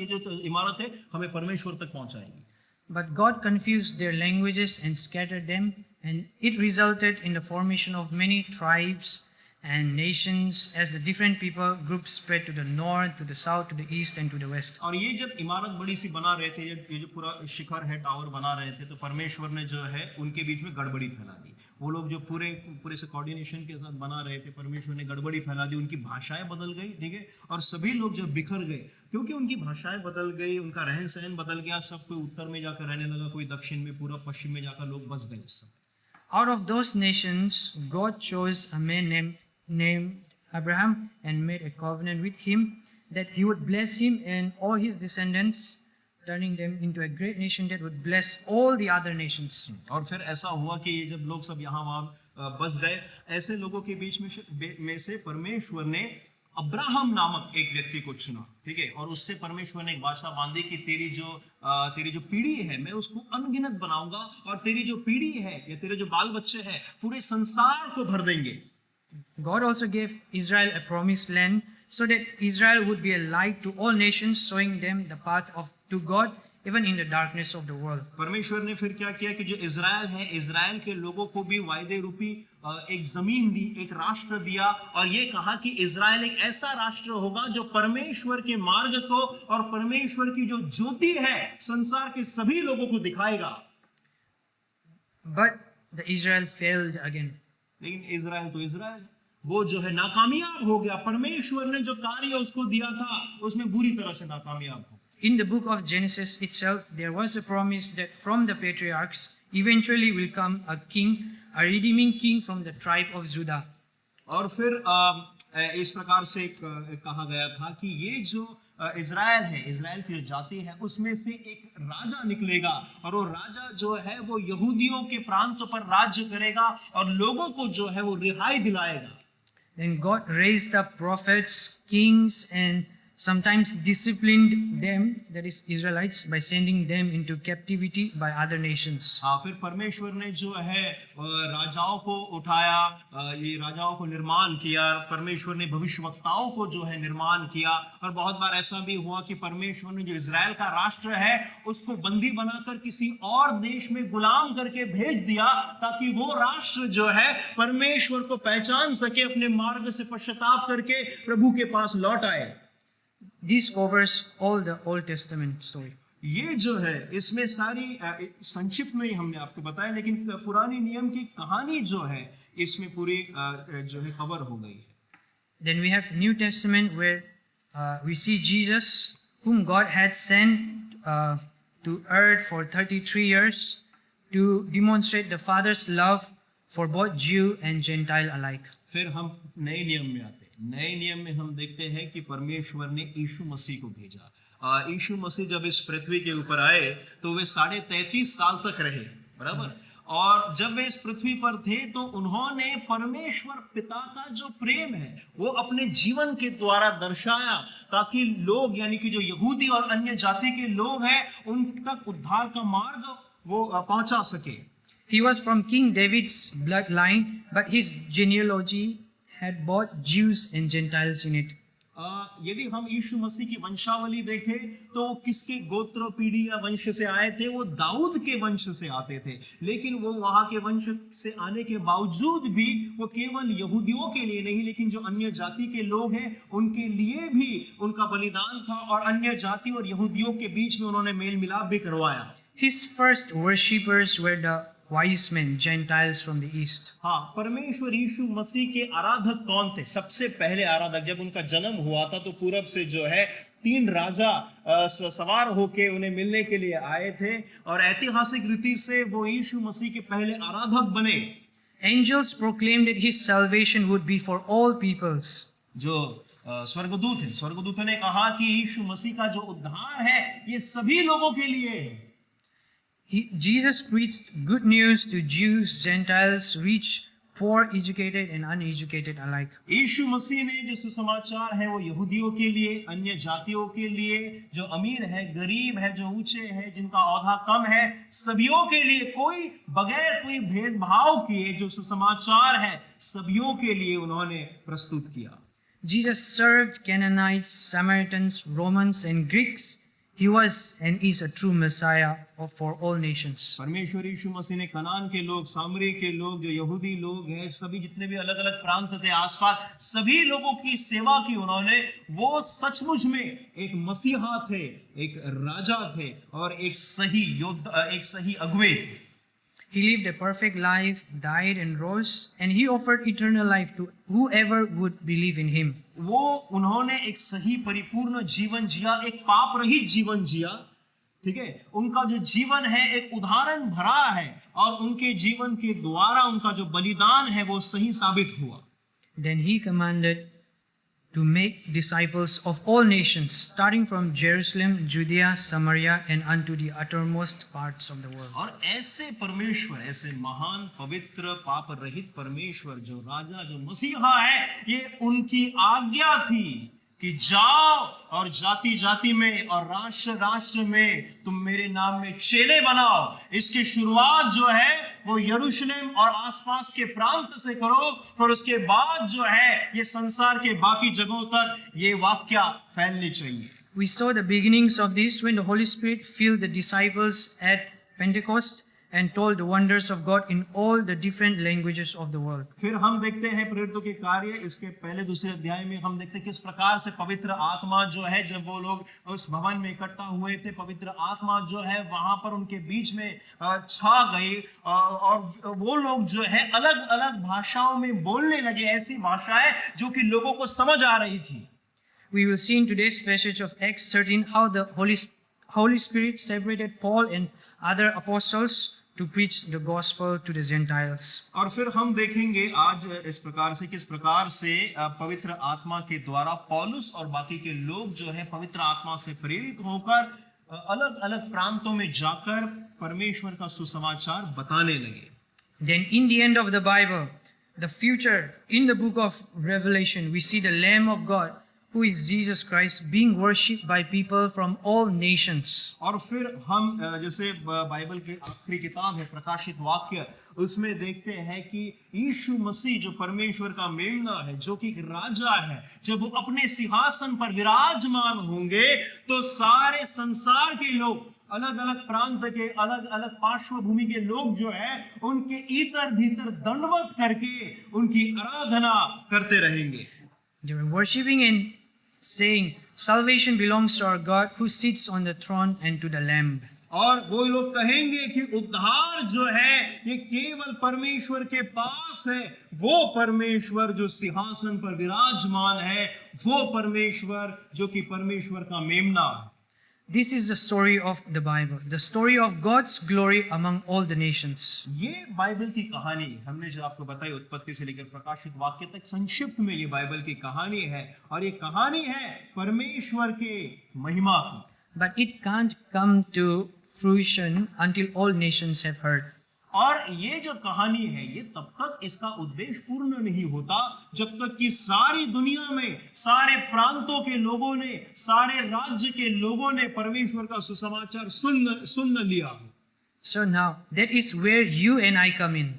जो इमारत है हमें परमेश्वर तक पहुंचाएगी। But God confused their languages and scattered them, and it resulted in the formation of many tribes and nations as the different people groups spread to the north, to the south, to the east and to the west. और ये जब इमारत बड़ी सी बना रहे थे, ये जो पूरा शिखर है, टावर बना रहे थे, तो परमेश्वर ने जो है उनके बीच में गड़बड़ी फैला दी। वो लोग जो पूरे से कोऑर्डिनेशन के साथ बना रहे थे, परमेश्वर ने गड़बड़ी फैला दी। उनकी भाषाएं बदल गई, ठीक है, और सभी लोग जब बिखर गए, क्योंकि उनकी भाषाएं बदल गई, उनका रहन सहन बदल गया, सब कोई उत्तर में जाकर रहने लगा, कोई दक्षिण में, पूरा पश्चिम में जाकर लोग बस गए उस समय। Out of those nations, God chose a man named Abraham and made a covenant with him that he would bless him and all his descendants, turning them into a great nation that would bless all the other nations. और फिर ऐसा हुआ कि ये जब लोग सब यहाँ वहाँ बस गए, ऐसे लोगों के बीच में से परमेश्वर ने अब्राहम नामक एक व्यक्ति को चुना, ठीक है, और उससे परमेश्वर ने एक वाचा बांधी कि तेरी जो पीढ़ी है मैं उसको अनगिनत बनाऊंगा, और तेरी जो पीढ़ी है या तेरे जो बाल बच्चे हैं पूरे संसार को भर देंगे। God also gave Israel a promised land so that Israel would be a light to all nations, showing them the path to God even in the darkness of the world. परमेश्वर ने फिर क्या किया कि जो इज़राइल है, Israel के लोगों को भी वायदे रूपी एक जमीन दी, एक राष्ट्र दिया, और ये कहा कि इज़राइल एक ऐसा राष्ट्र होगा जो परमेश्वर के मार्ग को और परमेश्वर की जो ज्योति है संसार के सभी लोगों को दिखाएगा। But the Israel failed again. लेकिन इज़राइल तो इज़राइल वो जो है नाकामयाब हो गया। परमेश्वर ने जो कार्य उसको दिया था उसमें बुरी तरह से नाकामयाब हो। In the book of Genesis itself, there was a promise that from the patriarchs eventually will come a king, a redeeming king from the tribe of Judah. और फिर इस प्रकार से कहा गया था कि ये जो इज़राइल है, इज़राइल की जो जाति है, उसमें से एक राजा निकलेगा, और वो राजा जो है वो यहूदियों के प्रांतों पर राज्य करेगा और लोगों को जो है वो रिहाई दिलाएगा। Then God raised up prophets, kings, and sometimes disciplined them, that is Israelites, by sending them into captivity by other nations. हाँ, फिर परमेश्वर ने जो है राजाओं को उठाया, ये राजाओं को निर्माण किया, परमेश्वर ने भविष्यवक्ताओं को जो है निर्माण किया, और बहुत बार ऐसा भी हुआ कि परमेश्वर ने जो इजराइल का राष्ट्र है उसको बंदी बनाकर किसी और देश में गुलाम करके भेज दिया, ताकि वो राष्ट्र जो है परमेश्वर को पहचान सके, अपने मार्ग से पश्चाताप करके प्रभु के पास लौट आए। This covers all the Old Testament story. ये जो है इसमें सारी संक्षिप्त में ही हमने आपको बताया, लेकिन पुरानी नियम की कहानी जो है इसमें पूरी जो है कवर हो गई है। Then we have New Testament where we see Jesus, whom God had sent to earth for 33 years to demonstrate the Father's love for both Jew and Gentile alike. फिर हम नए नियम में आते हैं। नए नियम में हम देखते हैं कि परमेश्वर ने यीशु मसीह को भेजा। यीशु मसीह जब इस पृथ्वी के ऊपर आए तो वे 33.5 साल तक रहे, बराबर। और जब वे इस पृथ्वी पर थे तो उन्होंने परमेश्वर पिता का जो प्रेम है वो अपने जीवन के द्वारा दर्शाया, ताकि लोग, यानी कि जो यहूदी और अन्य जाति के लोग हैं, उन तक उद्धार का मार्ग वो पहुंचा सके। He was from King David's bloodline, but his genealogy had both Jews and Gentiles in it. यदि हम यीशु मसीह की वंशावली देखें तो वो किसके गोत्र पीढ़ी या वंश से आए थे? वो दाऊद के वंश से आते थे, लेकिन वो वहां के वंश से आने के बावजूद भी वो केवल यहूदियों के लिए नहीं, लेकिन जो अन्य जाति के लोग हैं उनके लिए भी उनका बलिदान था, और अन्य जाति और यहूदियों के बीच में उन्होंने मेल मिलाप भी करवाया। His first worshippers were the wise men, Gentiles from the east. हाँ, परमेश्वर यीशु मसीह के आराधक कौन थे? सबसे पहले आराधक जब उनका जन्म हुआ था तो पूरब से जो है 3 राजा सवार होके उन्हें मिलने के लिए आए थे, और ऐतिहासिक रीति से वो यीशु मसीह के पहले आराधक बने। Angels proclaimed that his salvation would be for all peoples. जो स्वर्गदूत है, स्वर्गदूतों ने कहा कि यीशु मसीह का जो उद्धार है ये सभी लोगों के लिए है। Jesus preached good news to Jews, Gentiles, rich, poor, educated and uneducated alike. यीशु मसीह ने जो सुसमाचार है वो यहूदियों के लिए, अन्य जातियों के लिए, जो अमीर है, गरीब है, जो ऊंचे है, जिनका औहदा कम है, सभियों के लिए, कोई बगैर कोई भेदभाव किए जो सुसमाचार है सभियों के लिए उन्होंने प्रस्तुत किया। Jesus served Canaanites, Samaritans, Romans and Greeks. He was and is a true Messiah for all nations. परमेश्वर यीशु मसीह ने कनान के लोग, सामरी के लोग, जो यहूदी लोग हैं, सभी जितने भी अलग अलग प्रांत थे आसपास, सभी लोगों की सेवा की उन्होंने। वो सचमुच में एक मसीहा थे, एक राजा थे और एक सही योद्धा, एक सही अगुवे थे। He lived a perfect life, died and rose, and he offered eternal life to whoever would believe in him. वो उन्होंने एक सही परिपूर्ण जीवन जिया, एक पाप रहित जीवन जिया, ठीक है। उनका जो जीवन है एक उदाहरण भरा है, और उनके जीवन के द्वारा उनका जो बलिदान है वो सही साबित हुआ। Then he commanded to make disciples of all nations, starting from Jerusalem, Judea, Samaria, and unto the uttermost parts of the world. और ऐसे परमेश्वर, ऐसे महान पवित्र पाप रहित परमेश्वर, जो राजा, जो मसीहा है, ये उनकी आज्ञा थी कि जाओ और जाति जाति में और राष्ट्र राष्ट्र में तुम मेरे नाम में चेले बनाओ। इसकी शुरुआत जो है वो यरूशलेम और आसपास के प्रांत से करो, फिर उसके बाद जो है ये संसार के बाकी जगहों तक ये वाक्य फैलनी चाहिए। We saw the beginnings of this when the Holy Spirit filled the disciples at Pentecost and told the wonders of God in all the different languages of the world. फिर हम देखते हैं प्रेरितों के कार्य, इसके पहले दूसरे अध्याय में हम देखते हैं किस प्रकार से पवित्र आत्मा जो है, जब वो लोग उस भवन में इकट्ठा हुए थे, पवित्र आत्मा जो है वहां पर उनके बीच में छा गई, और वो लोग जो है अलग अलग भाषाओं में बोलने लगे, ऐसी भाषाएं जो कि लोगों को समझ आ रही थी। We will see in today's passage of Acts 13 how the Holy Spirit separated Paul and other apostles to preach the gospel to the Gentiles. और फिर हम देखेंगे आज इस प्रकार से किस प्रकार से पवित्र आत्मा के द्वारा पौलुस और बाकी के लोग जो है पवित्र आत्मा से प्रेरित होकर अलग अलग प्रांतों में जाकर परमेश्वर का सुसमाचार बताने लगे। Then in the end of the Bible, the future, in the book of Revelation, we see the Lamb of God who is Jesus Christ, being worshipped by people from all nations. और फिर हम जैसे Bible की आखिरी किताब है प्रकाशित वाक्य, उसमें देखते हैं कि यीशु मसीह जो परमेश्वर का मेमना है, जो कि एक राजा है, जब वो अपने सिंहासन पर विराजमान होंगे तो सारे संसार के लोग, अलग अलग प्रांत के, अलग अलग पार्श्वभूमि के लोग जो है, उनके इतर भीतर दंडवत करके उनकी आराधना करते रहेंगे। They were worshipping and saying, "Salvation belongs to our God who sits on the throne and to the Lamb." और वो लोग कहेंगे कि उद्धार जो है ये केवल परमेश्वर के पास है, वो परमेश्वर जो सिंहासन पर विराजमान है, वो परमेश्वर जो कि परमेश्वर का मेमना है। This is the story of the Bible, the story of God's glory among all the nations. ये बाइबल की कहानी हमने जो आपको बताई उत्पत्ति से लेकर प्रकाशित वाक्य तक, संक्षिप्त में ये बाइबल की कहानी है, और ये कहानी है परमेश्वर के महिमा की। But it can't come to fruition until all nations have heard. और ये जो कहानी है ये तब तक इसका उद्देश्य पूर्ण नहीं होता जब तक कि सारी दुनिया में सारे प्रांतों के लोगों ने, सारे राज्य के लोगों ने परमेश्वर का सुसमाचार सुन लिया हो। So now that is where you and I come in.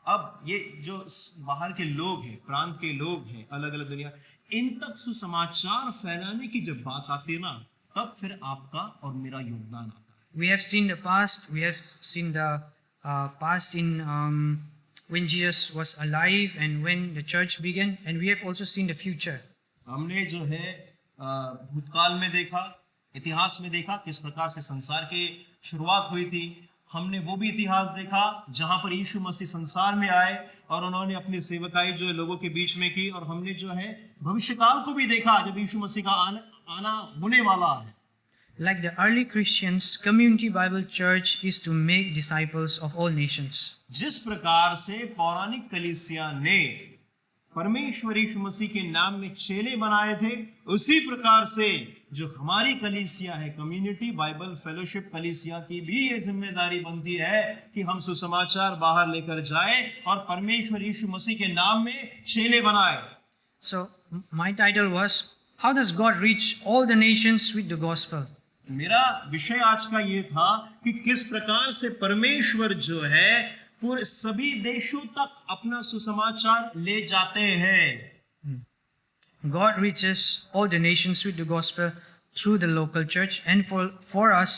अब ये जो बाहर के लोग हैं, प्रांत के लोग हैं, अलग अलग दुनिया, इन तक सुसमाचार फैलाने की जब बात आती है ना, तब फिर आपका और मेरा योगदान आता है। We have seen the past. We have seen the past in when Jesus was alive and when the church began, and we have also seen the future. हमने जो है भूतकाल में देखा, इतिहास में देखा किस प्रकार से संसार की शुरुआत हुई थी। हमने वो भी इतिहास देखा जहां पर यीशु मसीह संसार में आए और उन्होंने अपनी सेवकाई जो है लोगों के बीच में की, और हमने जो है भविष्यकाल को भी देखा जब यीशु मसीह का आना होने वाला है। Like the early Christians, Community Bible Church is to make disciples of all nations. जिस प्रकार से पौराणिक कलीसिया ने परमेश्वर यीशु मसीह के नाम में चेले बनाए थे, उसी प्रकार से जो हमारी कलीसिया है, कम्युनिटी बाइबल फेलोशिप कलीसिया की भी ये जिम्मेदारी बनती है कि हम सुसमाचार बाहर लेकर जाएं और परमेश्वर यीशु मसीह के नाम में चेले बनाए। So my title was, "How does God reach all the nations with the gospel?" मेरा विषय आज का ये था कि किस प्रकार से परमेश्वर जो है पूरे सभी देशों तक अपना सुसमाचार ले जाते हैं। God reaches all the nations with the gospel through the local church, and for us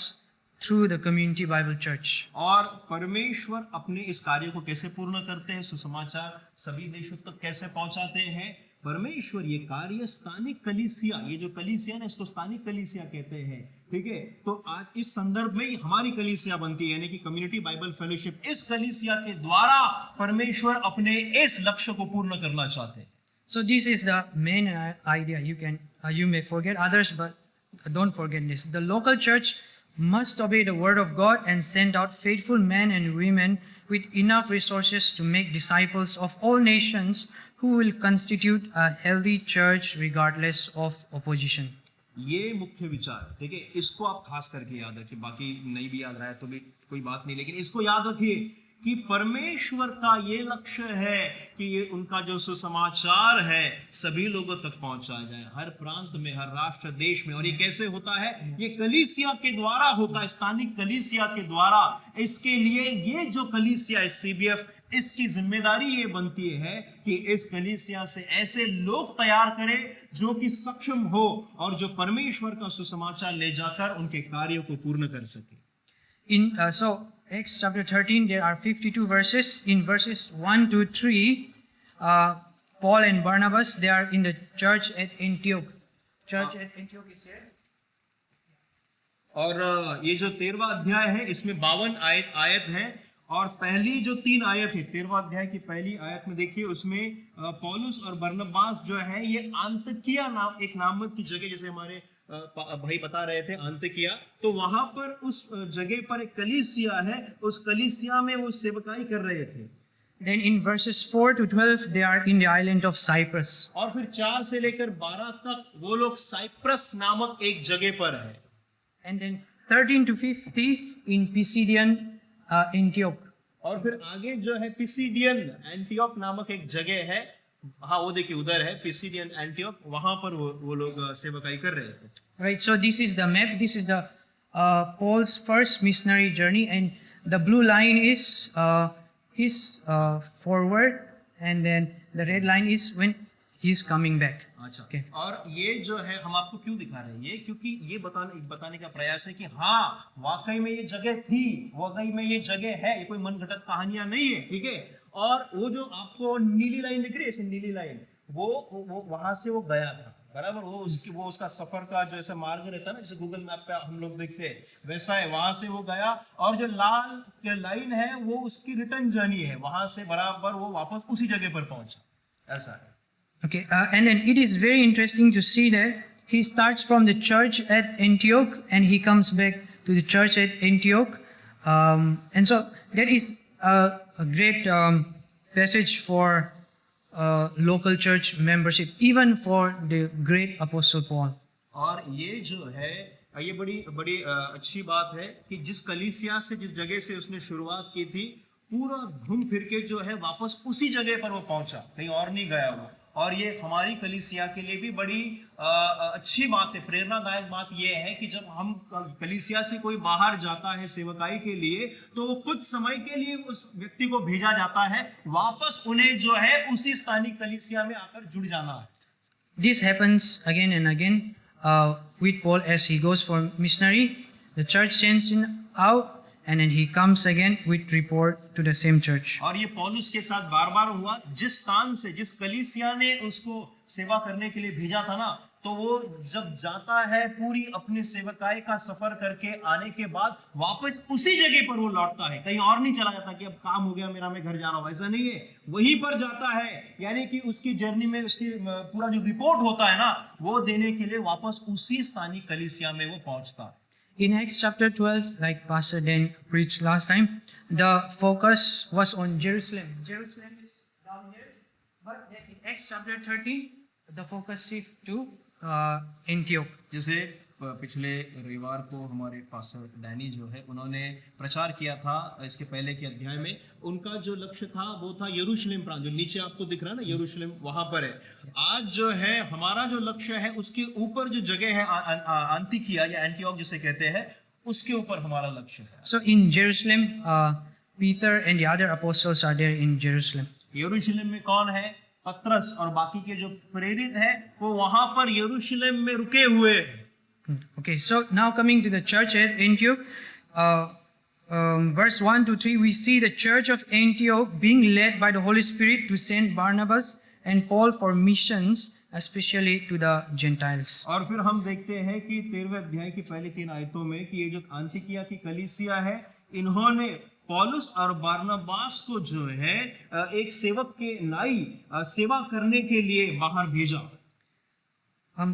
through the Community Bible Church. और परमेश्वर अपने इस कार्य को कैसे पूर्ण करते हैं, सुसमाचार सभी देशों तक कैसे पहुंचाते हैं। परमेश्वर ये कार्य स्थानिक कलीसिया, ये जो कलीसिया ना, इसको स्थानिक कलीसिया कहते हैं, ठीक है। तो आज इस संदर्भ में हमारी कलीसिया बनती है, यानी कि कम्युनिटी बाइबल फेलोशिप, इस कलीसिया के द्वारा परमेश्वर अपने इस लक्ष्य को पूर्ण करना चाहते हैं। So this is the main idea. You may forget others, but don't forget this. The local church must obey the word of God and send out faithful men and women with enough resources to make disciples of all nations who will constitute a healthy church regardless of opposition. ये मुख्य विचार, ठीक है, इसको आप खास करके याद रखिए। बाकी नहीं भी याद रहा है तो भी कोई बात नहीं, लेकिन इसको याद रखिए कि परमेश्वर का ये लक्ष्य है कि ये उनका जो सुसमाचार है सभी लोगों तक पहुंचाया जाए, हर प्रांत में, हर राष्ट्र देश में। और ये कैसे होता है? ये कलीसिया के द्वारा होता है, स्थानिक कलीसिया के द्वारा। इसके लिए ये जो कलीसिया है CBF, इसकी जिम्मेदारी ये बनती है कि इस कलीसिया से ऐसे लोग तैयार करे जो कि सक्षम हो और जो परमेश्वर का सुसमाचार ले जाकर उनके कार्यों को पूर्ण कर सके। So Acts chapter 13, there are 52 verses. In verses 1 to 3, Paul and Barnabas, they are in the church at Antioch. Church at Antioch is here. और ये जो 13वां अध्याय है इसमें 52 आयत है, और पहली जो 3 आयत है 13वां अध्याय की पहली आयत में देखिए, उसमें पौलुस और बरनबास जो है ये अंतकिया नाम, एक नामक की जगह, जैसे हमारे भाई बता रहे थे अंतकिया, तो वहां पर उस जगह पर एक कलीसिया है, उस कलीसिया में वो सेवकाई कर रहे थे। Then in verses 4 to 12, they are in the island of Cyprus. और फिर 4 से लेकर 12 तक वो लोग साइप्रस नामक एक जगह पर है। And then 13 to 50 in Pisidian Antioch. और फिर आगे जो है पिसिडियन एंटियोक नामक एक जगह है, हाँ वो देखिए उधर है पिसिडियन एंटियोक, वहां पर वो लोग सेवकाई कर रहे थे। Right, so this is the map. This is the Paul's first missionary journey, and the blue line is his forward, and then the red line is when he's coming back. अच्छा Okay. और ये जो है हम आपको क्यों दिखा रहे हैं ये, क्योंकि ये बताने का प्रयास है कि हाँ वाकई में ये जगह थी, वाकई में ये जगह है, ये कोई मनगढ़ंत कहानियां नहीं है, ठीक है। और वो जो आपको नीली लाइन दिख रही है, ऐसे नीली लाइन, वो वहां से वो गया था, बराबर। वो उसका सफर का जो ऐसा मार्ग रहता है ना, जैसे गूगल मैप पे हम लोग देखते हैं वैसा है, वहां से वो गया। और जो लाल लाइन है वो उसकी रिटर्न जर्नी है, वहां से बराबर वो वापस उसी जगह पर पहुंचा, ऐसा है। Okay, and then it is very interesting to see that he starts from the church at Antioch and he comes back to the church at Antioch. And so that is a great passage for local church membership, even for the great Apostle Paul. और ये जो है ये बड़ी बड़ी अच्छी बात है कि जिस कलीसिया से, जिस जगह से उसने शुरुआत की थी, पूरा घूम फिर के जो है वापस उसी जगह पर वो पहुंचा, कहीं और नहीं गया वो। और ये हमारी कलीसिया के लिए भी बड़ी अच्छी बात है, प्रेरणादायक बात ये है कि जब हम कलीसिया से कोई बाहर जाता है सेवकाई के लिए, तो वो कुछ समय के लिए उस व्यक्ति को भेजा जाता है, वापस उन्हें जो है उसी स्थानीय कलीसिया में आकर जुड़ जाना है। This happens again and again with Paul as he goes for missionary. The church sends him out, and then he comes again with report to the same church. और ये पौलुस के साथ बार बार हुआ, जिस स्थान से, जिस कलीसिया ने उसको सेवा करने के लिए भेजा था ना, तो वो जब जाता है पूरी अपनी सेवकाई का सफर करके आने के बाद वापस उसी जगह पर वो लौटता है, कहीं और नहीं चला जाता कि अब काम हो गया मेरा, मैं घर जा रहा हूँ, ऐसा नहीं है, वहीं पर जाता है। यानी कि उसकी जर्नी में उसकी पूरा जो रिपोर्ट होता है ना, वो देने के लिए वापस उसी स्थानीय कलीसिया में वो पहुंचता है। In Acts chapter 12, like Pastor Dan preached last time, the focus was on Jerusalem. Jerusalem is down here, but then in Acts chapter 13, the focus shifts to Antioch. जैसे पिछले रविवार को हमारे पास्टर डैनी जो है उन्होंने प्रचार किया था, इसके पहले के अध्याय में उनका जो लक्ष्य था वो था यरूशलेम प्रांत, जो नीचे आपको दिख रहा है ना यरूशलेम, वहां पर है। आज जो है हमारा जो लक्ष्य है उसके ऊपर जो जगह है अंतिकिया या एंटियोक जिसे कहते हैं, उसके ऊपर हमारा लक्ष्य है। So in Jerusalem, Peter and the other apostles are there in Jerusalem. यरूशलेम में कौन है? पतरस और बाकी के जो प्रेरित हैं वो वहां पर यरूशलेम में रुके हुए हैं। Okay, so now coming to the church at Antioch, verse 1 to 3, we see the church of Antioch being led by the Holy Spirit to send Barnabas and Paul for missions, especially to the Gentiles. और फिर हम देखते हैं कि 13वें अध्याय की पहली 3 आयतों में कि ये जो अंतिकिया की कलीसिया है, इन्होंने पौलुस और बारनबास को जो है एक सेवक के नाई सेवा करने के लिए बाहर भेजा।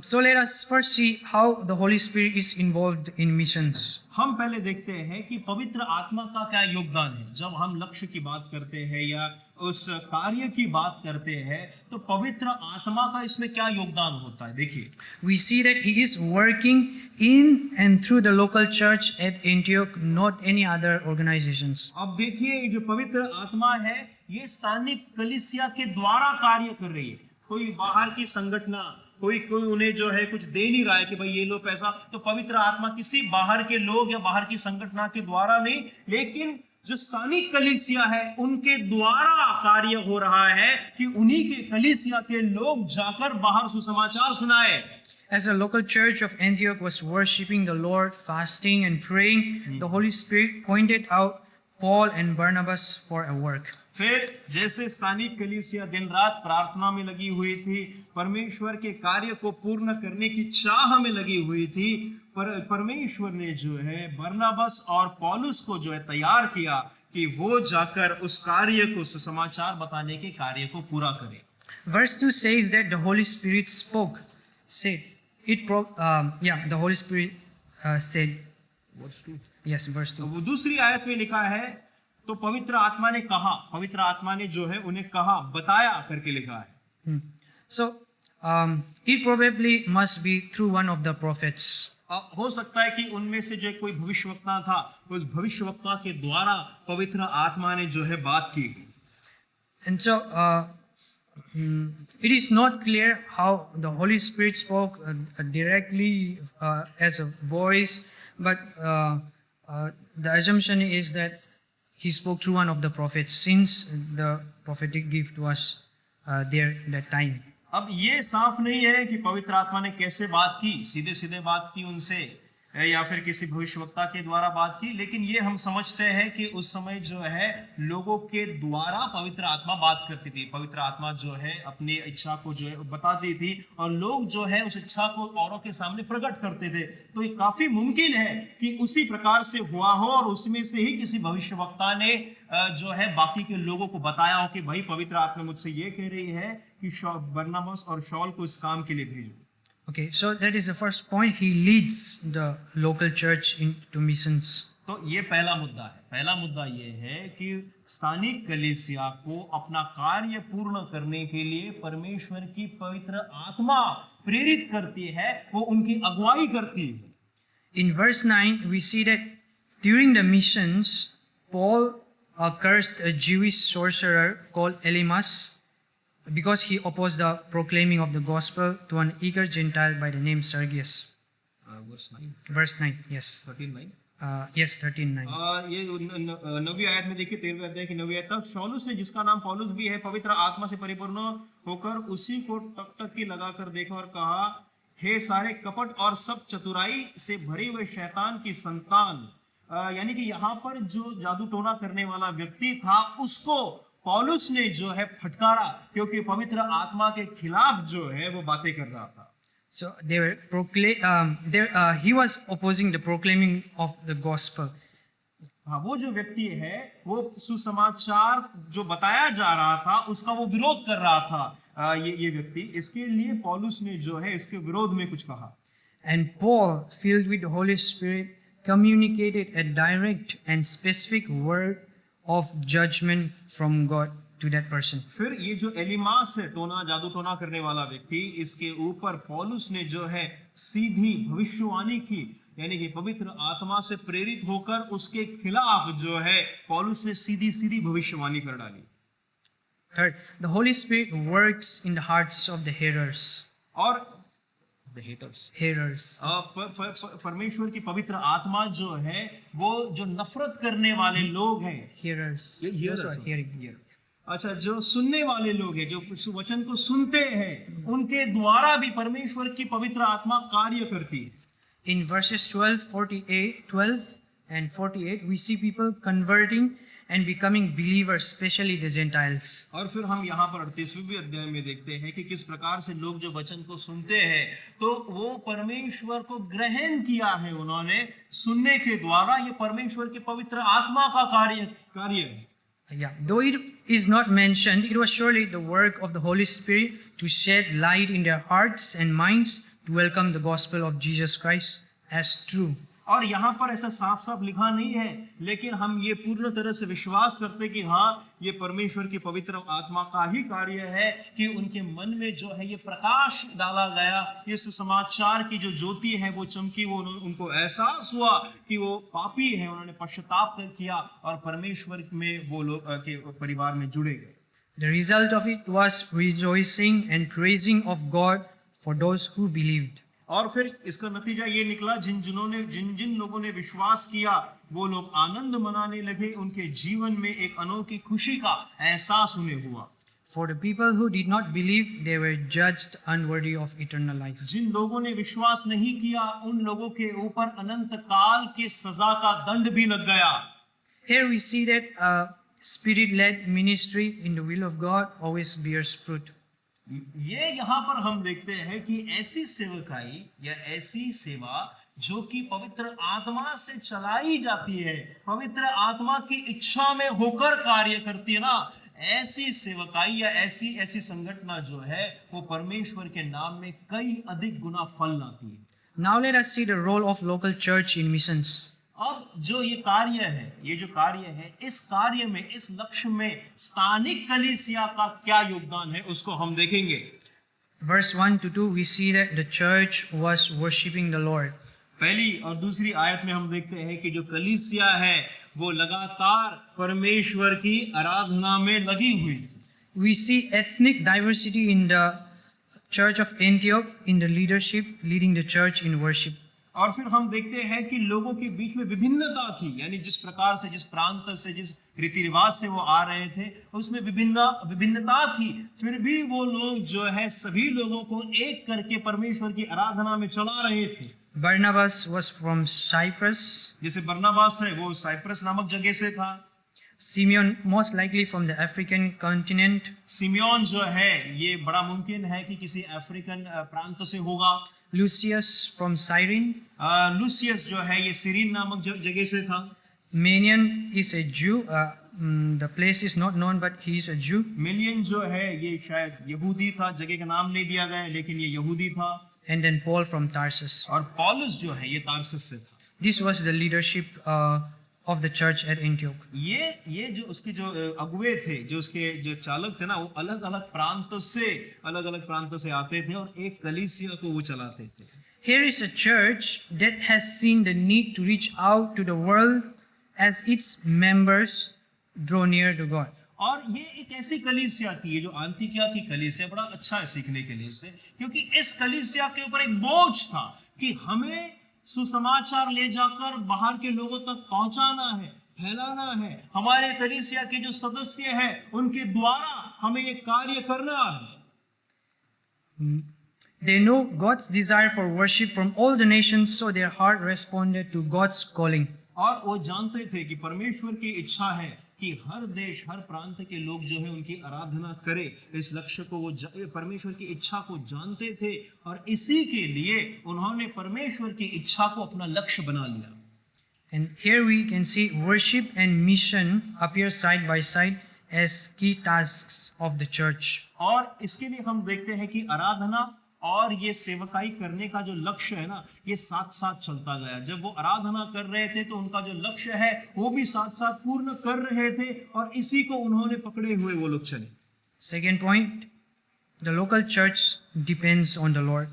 So let us first see how the Holy Spirit is involved in missions. हम पहले देखते हैं कि पवित्र आत्मा का क्या योगदान है। जब हम लक्ष्य की बात करते हैं या उस कार्य की बात करते हैं, तो पवित्र आत्मा का इसमें क्या योगदान होता है। देखिए, We see that he is working in and through the local church at Antioch, not any other organizations. अब देखिए ये जो पवित्र आत्मा है ये स्थानीय कलीसिया के द्वारा कार्य कर रही है। कोई बाहर की संगठना, कोई उन्हें जो है कुछ दे नहीं रहा है कि भाई ये लो पैसा, तो पवित्र आत्मा किसी बाहर के लोग या बाहर की संगठना के द्वारा नहीं, लेकिन जो स्थानीय कलीसिया है उनके द्वारा कार्य हो रहा है कि उन्हीं के कलीसिया के लोग जाकर बाहर सुसमाचार सुनाए। As the local church of Antioch was worshiping the Lord, fasting and praying, the Holy Spirit pointed out Paul and Barnabas for a work. फिर जैसे स्थानीय कलीसिया दिन रात प्रार्थना में लगी हुई थी, परमेश्वर के कार्य को पूर्ण करने की चाह में लगी हुई थी, परमेश्वर ने जो है बरनबास और पौलुस को जो है तैयार किया कि वो जाकर उस कार्य को, सुसमाचार बताने के कार्य को पूरा करें। Verse 2 says that the Holy Spirit spoke, said. The Holy Spirit said. Yes, verse 2. वो दूसरी आयत में लिखा है, तो पवित्र आत्मा ने कहा, पवित्र आत्मा ने जो है उन्हें कहा, बताया करके लिखा है। So it probably must be through one of the prophets. हो सकता है कि उनमें से जो कोई भविष्यवक्ता था, उस भविष्यवक्ता के द्वारा पवित्र आत्मा ने जो है बात की। And so It is not clear how the Holy Spirit spoke directly as a voice, but the assumption is that he spoke through one of the prophets, since the prophetic gift was there that time. अब ये साफ नहीं है कि पवित्र आत्मा ने कैसे बात की, सीधे सीधे बात की उनसे या फिर किसी भविष्यवक्ता के द्वारा बात की, लेकिन ये हम समझते हैं कि उस समय जो है लोगों के द्वारा पवित्र आत्मा बात करती थी। पवित्र आत्मा जो है अपनी इच्छा को जो है बताती थी और लोग जो है उस इच्छा को औरों के सामने प्रकट करते थे। तो ये काफी मुमकिन है कि उसी प्रकार से हुआ हो और उसमें से ही किसी भविष्यवक्ता ने जो है बाकी के लोगों को बताया हो कि भाई पवित्र आत्मा मुझसे ये कह रही है कि बरनबास और शाऊल को इस काम के लिए भेजो। Okay, so that is the first point. He leads the local church into missions. तो ये पहला मुद्दा है। पहला मुद्दा ये है कि स्थानीय कलीसिया को अपना कार्य पूर्ण करने के लिए परमेश्वर की पवित्र आत्मा प्रेरित करती है, वो उनकी अगुवाई करती है। In verse 9, we see that during the missions, Paul cursed a Jewish sorcerer called Elymas because he opposed the proclaiming of the gospel to an eager Gentile by the name Sergius. Verse 9, yes. 13:9 Yes, 13:9. ये 9वीं आयत में देखिए, 13वें अध्याय की 9वीं आयत तक, शाऊलुस ने, जिसका नाम पौलुस भी है, पवित्र आत्मा से परिपूर्ण होकर उसी को टकटकी लगाकर देखा और कहा, हे सारे कपट और सब चतुराई से भरे हुए शैतान की संतान। यानी कि यहाँ पर जो जादू टोना करने वाला व्यक्ति था उसको पौलुस ने जो है फटकारा, क्योंकि पवित्र आत्मा के खिलाफ जो है वो बातें कर रहा था। So they were he was opposing the proclaiming of the gospel. हाँ, वो जो व्यक्ति है वो सुसमाचार जो बताया जा रहा था उसका वो विरोध कर रहा था। ये व्यक्ति, इसके लिए पौलुस ने जो है इसके विरोध में कुछ कहा। And Paul, filled with the Holy Spirit, communicated a direct and specific word of judgment from God to that person. फिर ये जो एलिमास है, जादू टोना करने वाला व्यक्ति, इसके ऊपर पौलुस ने जो है सीधी भविष्यवाणी की, यानी कि पवित्र आत्मा से प्रेरित होकर उसके खिलाफ जो है पौलुस ने सीधी सीधी भविष्यवाणी कर डाली। Third, the Holy Spirit works in the hearts of the hearers. और Hearers. परमेश्वर की पवित्र आत्मा जो है वो जो नफरत करने वाले लोग हैं, Hearers. Those who are hearing. अच्छा, जो सुनने वाले लोग हैं, जो वचन को सुनते हैं, उनके द्वारा भी परमेश्वर की पवित्र आत्मा कार्य करती है। In verses 12 and 48, we see people converting and becoming believers, especially the Gentiles. और फिर हम यहाँ पर 38वें अध्याय में देखते हैं कि किस प्रकार से लोग जो वचन को सुनते हैं तो वो परमेश्वर को ग्रहण किया है उन्होंने सुनने के द्वारा। ये परमेश्वर की पवित्र आत्मा का कार्य है। Yeah, though it is not mentioned, it was surely the work of the Holy Spirit to shed light in their hearts and minds to welcome the gospel of Jesus Christ as true. और यहाँ पर ऐसा साफ साफ लिखा नहीं है, लेकिन हम ये पूर्ण तरह से विश्वास करते कि हाँ, ये परमेश्वर की पवित्र आत्मा का ही कार्य है कि उनके मन में जो है ये प्रकाश डाला गया, ये सुसमाचार की जो ज्योति है वो चमकी, वो उनको एहसास हुआ कि वो पापी है, उन्होंने पश्चाताप किया और परमेश्वर में वो लोग के परिवार में जुड़े गए। The result of it was rejoicing and praising of God for those who believed. और फिर इसका नतीजा ये निकला, जिन लोगों ने विश्वास किया वो लोग आनंद मनाने लगे, उनके जीवन में एक अनोखी खुशी का एहसास उन्हें हुआ। For the people who did not believe, they were judged unworthy of eternal life. जिन लोगों ने विश्वास नहीं किया उन लोगों के ऊपर अनंत काल की सजा का दंड भी लग गया। Here we see that spirit-led ministry in the will of God always bears fruit. ये यहाँ पर हम देखते हैं कि ऐसी सेवकाई या ऐसी सेवा जो कि पवित्र आत्मा से चलाई जाती है, पवित्र आत्मा की इच्छा में होकर कार्य करती है ना, ऐसी सेवकाई या ऐसी संगठना जो है वो परमेश्वर के नाम में कई अधिक गुना फल लाती है। Now let us see the role of local church in missions. अब जो ये कार्य है, इस कार्य में, इस लक्ष्य में स्थानिक कलीसिया का क्या योगदान है उसको हम देखेंगे। Verse 1 to 2, we see that the church was worshiping the Lord. पहली और दूसरी आयत में हम देखते हैं कि जो कलीसिया है वो लगातार परमेश्वर की आराधना में लगी हुई। we see ethnic diversity in the church of Antioch, in the leadership leading the church in worship. और फिर हम देखते हैं कि लोगों के बीच में विभिन्नता थी, यानी जिस प्रकार से, जिस प्रांत से, जिस रीति रिवाज से वो आ रहे थे, उसमें विभिन्नता थी। फिर भी वो लोग जो है सभी लोगों को एक करके परमेश्वर की आराधना में चला रहे थे। Barnabas was from Cyprus, जैसे बरनबास है वो साइप्रस नामक जगह से था। Simeon most likely from the African continent, Simeone जो है ये बड़ा मुमकिन है कि किसी अफ्रीकन प्रांत से होगा। Lucius from Cyrene, लूसियस जो है ये सीरीन नामक जगह से था। Manaen is a Jew. The place is not known, but he is a Jew. Million जो है ये शायद यहूदी था, जगह का नाम नहीं दिया गया लेकिन ये यहूदी था। And then Paul from Tarsus. और पौलुस जो है ये तारसस से था। This was the leadership of the church at Antioch. ये जो उसके जो अगुवे थे, जो उसके जो चालक थे ना, वो अलग अलग प्रांतों से आते थे और एक कलीसिया को वो चलाते थे। Here is a church that has seen the need to reach out to the world as its members draw near to God. और ये एक ऐसी कलीसिया थी, ये जो अंतिकिया की कलीसिया, बड़ा अच्छा है सीखने के लिए इससे, क्योंकि इस कलीसिया के ऊपर एक बोझ था कि हमें सुसमाचार ले जाकर बाहर के लोगों तक पहुंचाना है, फैलाना है। हमारे कलीसिया के जो सदस्य हैं उनके द्वारा हमें ये कार्य करना है। They know God's desire for worship from all the nations, so their heart responded to God's calling. और वो जानते थे कि परमेश्वर की इच्छा है कि हर देश, हर प्रांत के लोग जो है उनकी आराधना करे। इस लक्ष्य को वो परमेश्वर की इच्छा को जानते थे और इसी के लिए उन्होंने परमेश्वर की इच्छा को अपना लक्ष्य बना लिया। And here we can see worship and mission appear side by side as key tasks of the church. और इसके लिए हम देखते हैं कि आराधना और ये सेवकाई करने का जो लक्ष्य है ना, ये साथ साथ चलता गया। जब वो आराधना कर रहे थे तो उनका जो लक्ष्य है वो भी साथ साथ पूर्ण कर रहे थे और इसी को उन्होंने पकड़े हुए वो लोग चले। Second point, the local church depends on the Lord.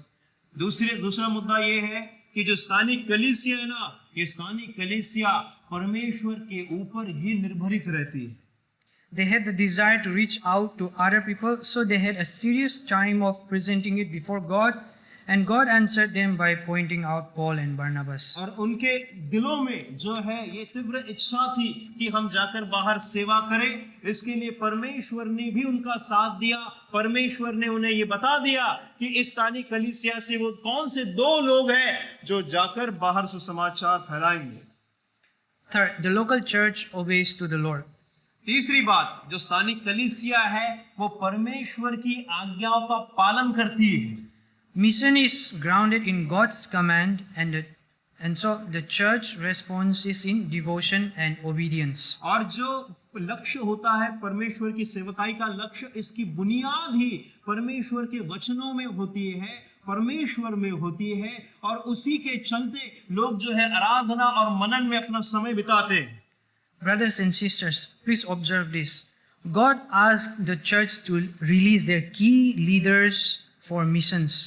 दूसरा मुद्दा ये है कि जो स्थानिक कलीसिया है ना, ये स्थानिक कलीसिया परमेश्वर के ऊपर ही निर्भरित रहती है। They had the desire to reach out to other people, so they had a serious time of presenting it before God, and God answered them by pointing out Paul and Barnabas. और उनके दिलों में जो है ये तीव्र इच्छा थी कि हम जाकर बाहर सेवा करें। इसके लिए परमेश्वर ने भी उनका साथ दिया। परमेश्वर ने उन्हें ये बता दिया कि इस स्थानिक कलीसिया से वो कौन से दो लोग हैं जो जाकर बाहर सुसमाचार फैलाएंगे। Third, the local church obeys to the Lord. तीसरी बात, जो स्थानिक कलीसिया है वो परमेश्वर की आज्ञाओं का पालन करती है। Mission is grounded in God's command, and so the church response is in devotion and obedience. और जो लक्ष्य होता है परमेश्वर की सेवकाई का लक्ष्य, इसकी बुनियाद ही परमेश्वर के वचनों में होती है, परमेश्वर में होती है, और उसी के चलते लोग जो है आराधना और मनन में अपना समय बिताते हैं। Brothers and sisters, please observe this. God asked the church to release their key leaders for missions.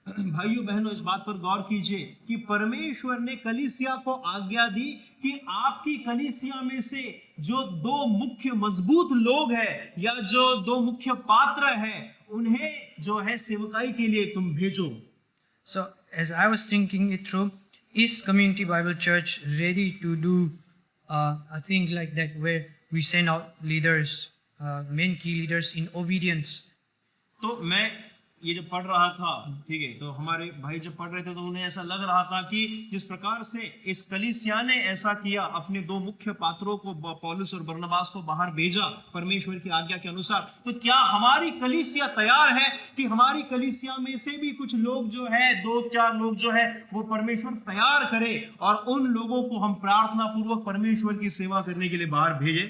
भाइयों बहनों, इस बात पर गौर कीजिए कि परमेश्वर ने कलीसिया को आज्ञा दी कि आपकी कलीसिया में से जो दो मुख्य मजबूत लोग हैं या जो दो मुख्य पात्र हैं, उन्हें जो है सेवकाई के लिए तुम भेजो। So, as I was thinking it through, is Community Bible Church ready to do a thing like that where we send out leaders, main key leaders in obedience? तो मैं ये जब पढ़ रहा था, ठीक है, तो हमारे भाई जब पढ़ रहे थे तो उन्हें ऐसा लग रहा था कि जिस प्रकार से इस कलीसिया ने ऐसा किया, अपने दो मुख्य पात्रों को पौलुस और बरनबास को बाहर भेजा परमेश्वर की आज्ञा के अनुसार, तो क्या हमारी कलीसिया तैयार है कि हमारी कलीसिया में से भी कुछ लोग जो है, दो चार लोग जो है, वो परमेश्वर तैयार करे और उन लोगों को हम प्रार्थना पूर्वक परमेश्वर की सेवा करने के लिए बाहर भेजे।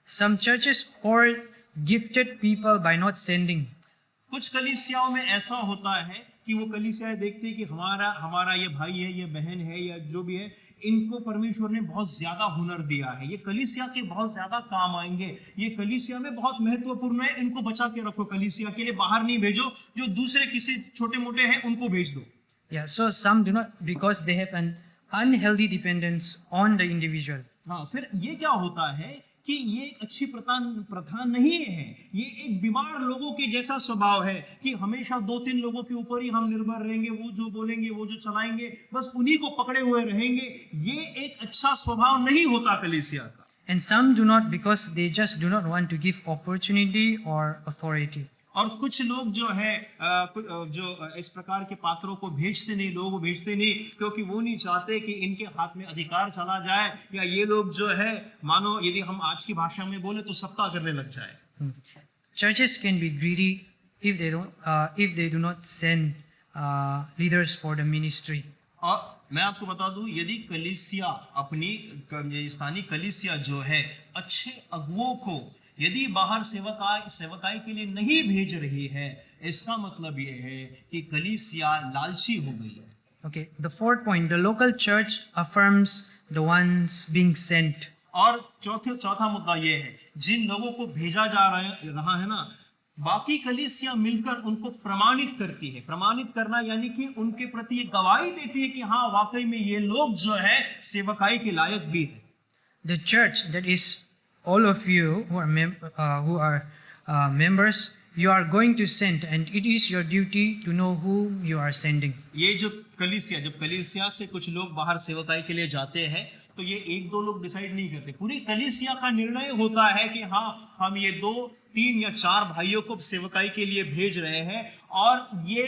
Some churches hoard gifted people by not sending. कुछ कलीसियाओं में ऐसा होता है कि वो कलीसियाएं देखते हैं कि हमारा ये भाई है, ये बहन है, या जो भी है, इनको परमेश्वर ने बहुत ज्यादा हुनर दिया है, ये कलीसिया के बहुत ज्यादा काम आएंगे, ये कलीसिया में बहुत महत्वपूर्ण है, इनको बचा के रखो, कलीसिया के लिए बाहर नहीं भेजो, जो दूसरे किसी छोटे मोटे हैं उनको भेज दो। Yeah, so some do not, because they have an unhealthy dependence on the individual. हाँ, फिर ये क्या होता है कि ये एक अच्छी प्रथा नहीं है। ये एक बीमार लोगों के जैसा स्वभाव है कि हमेशा 2-3 लोगों के ऊपर ही हम निर्भर रहेंगे, वो जो बोलेंगे, वो जो चलाएंगे, बस उन्हीं को पकड़े हुए रहेंगे। ये एक अच्छा स्वभाव नहीं होता कलीसिया का। And some do not because they just do not want to give opportunity or authority. और कुछ लोग जो है जो इस प्रकार के पात्रों को भेजते नहीं, लोगों को भेजते नहीं, क्योंकि वो नहीं चाहते कि इनके हाथ में अधिकार चला जाए, या ये लोग जो है मानो यदि हम आज की भाषा में बोले तो सत्ता करने लग जाए। Churches can be greedy if they do not send leaders for the ministry. और मैं आपको बता दूं, यदि कलीसिया अपनी स्थानीय कलीसिया जो है अच्छे अगुओं को यदि बाहर सेवकाई के लिए नहीं भेज रही है, इसका मतलब ये है कि कलीसिया लालची हो गई है। Okay, the fourth point, the local church affirms the ones being sent. और चौथा मुद्दा ये है, जिन लोगों को भेजा जा रहा है ना, बाकी कलीसिया मिलकर उनको प्रमाणित करती है। प्रमाणित करना यानी कि उनके प्रति ये गवाही देती है कि हाँ, वाकई में ये लोग जो है सेवकाई के लायक भी है। The church, that is all of you who are members, you are going to send, and it is your duty to know who you are sending. ये जो कलीसिया, जब कलीसिया से कुछ लोग बाहर सेवकाई के लिए जाते हैं, तो ये 1-2 लोग डिसाइड नहीं करते, पूरी कलीसिया का निर्णय होता है कि हाँ, हम ये 2, 3 या 4 भाइयों को सेवकाई के लिए भेज रहे हैं, और ये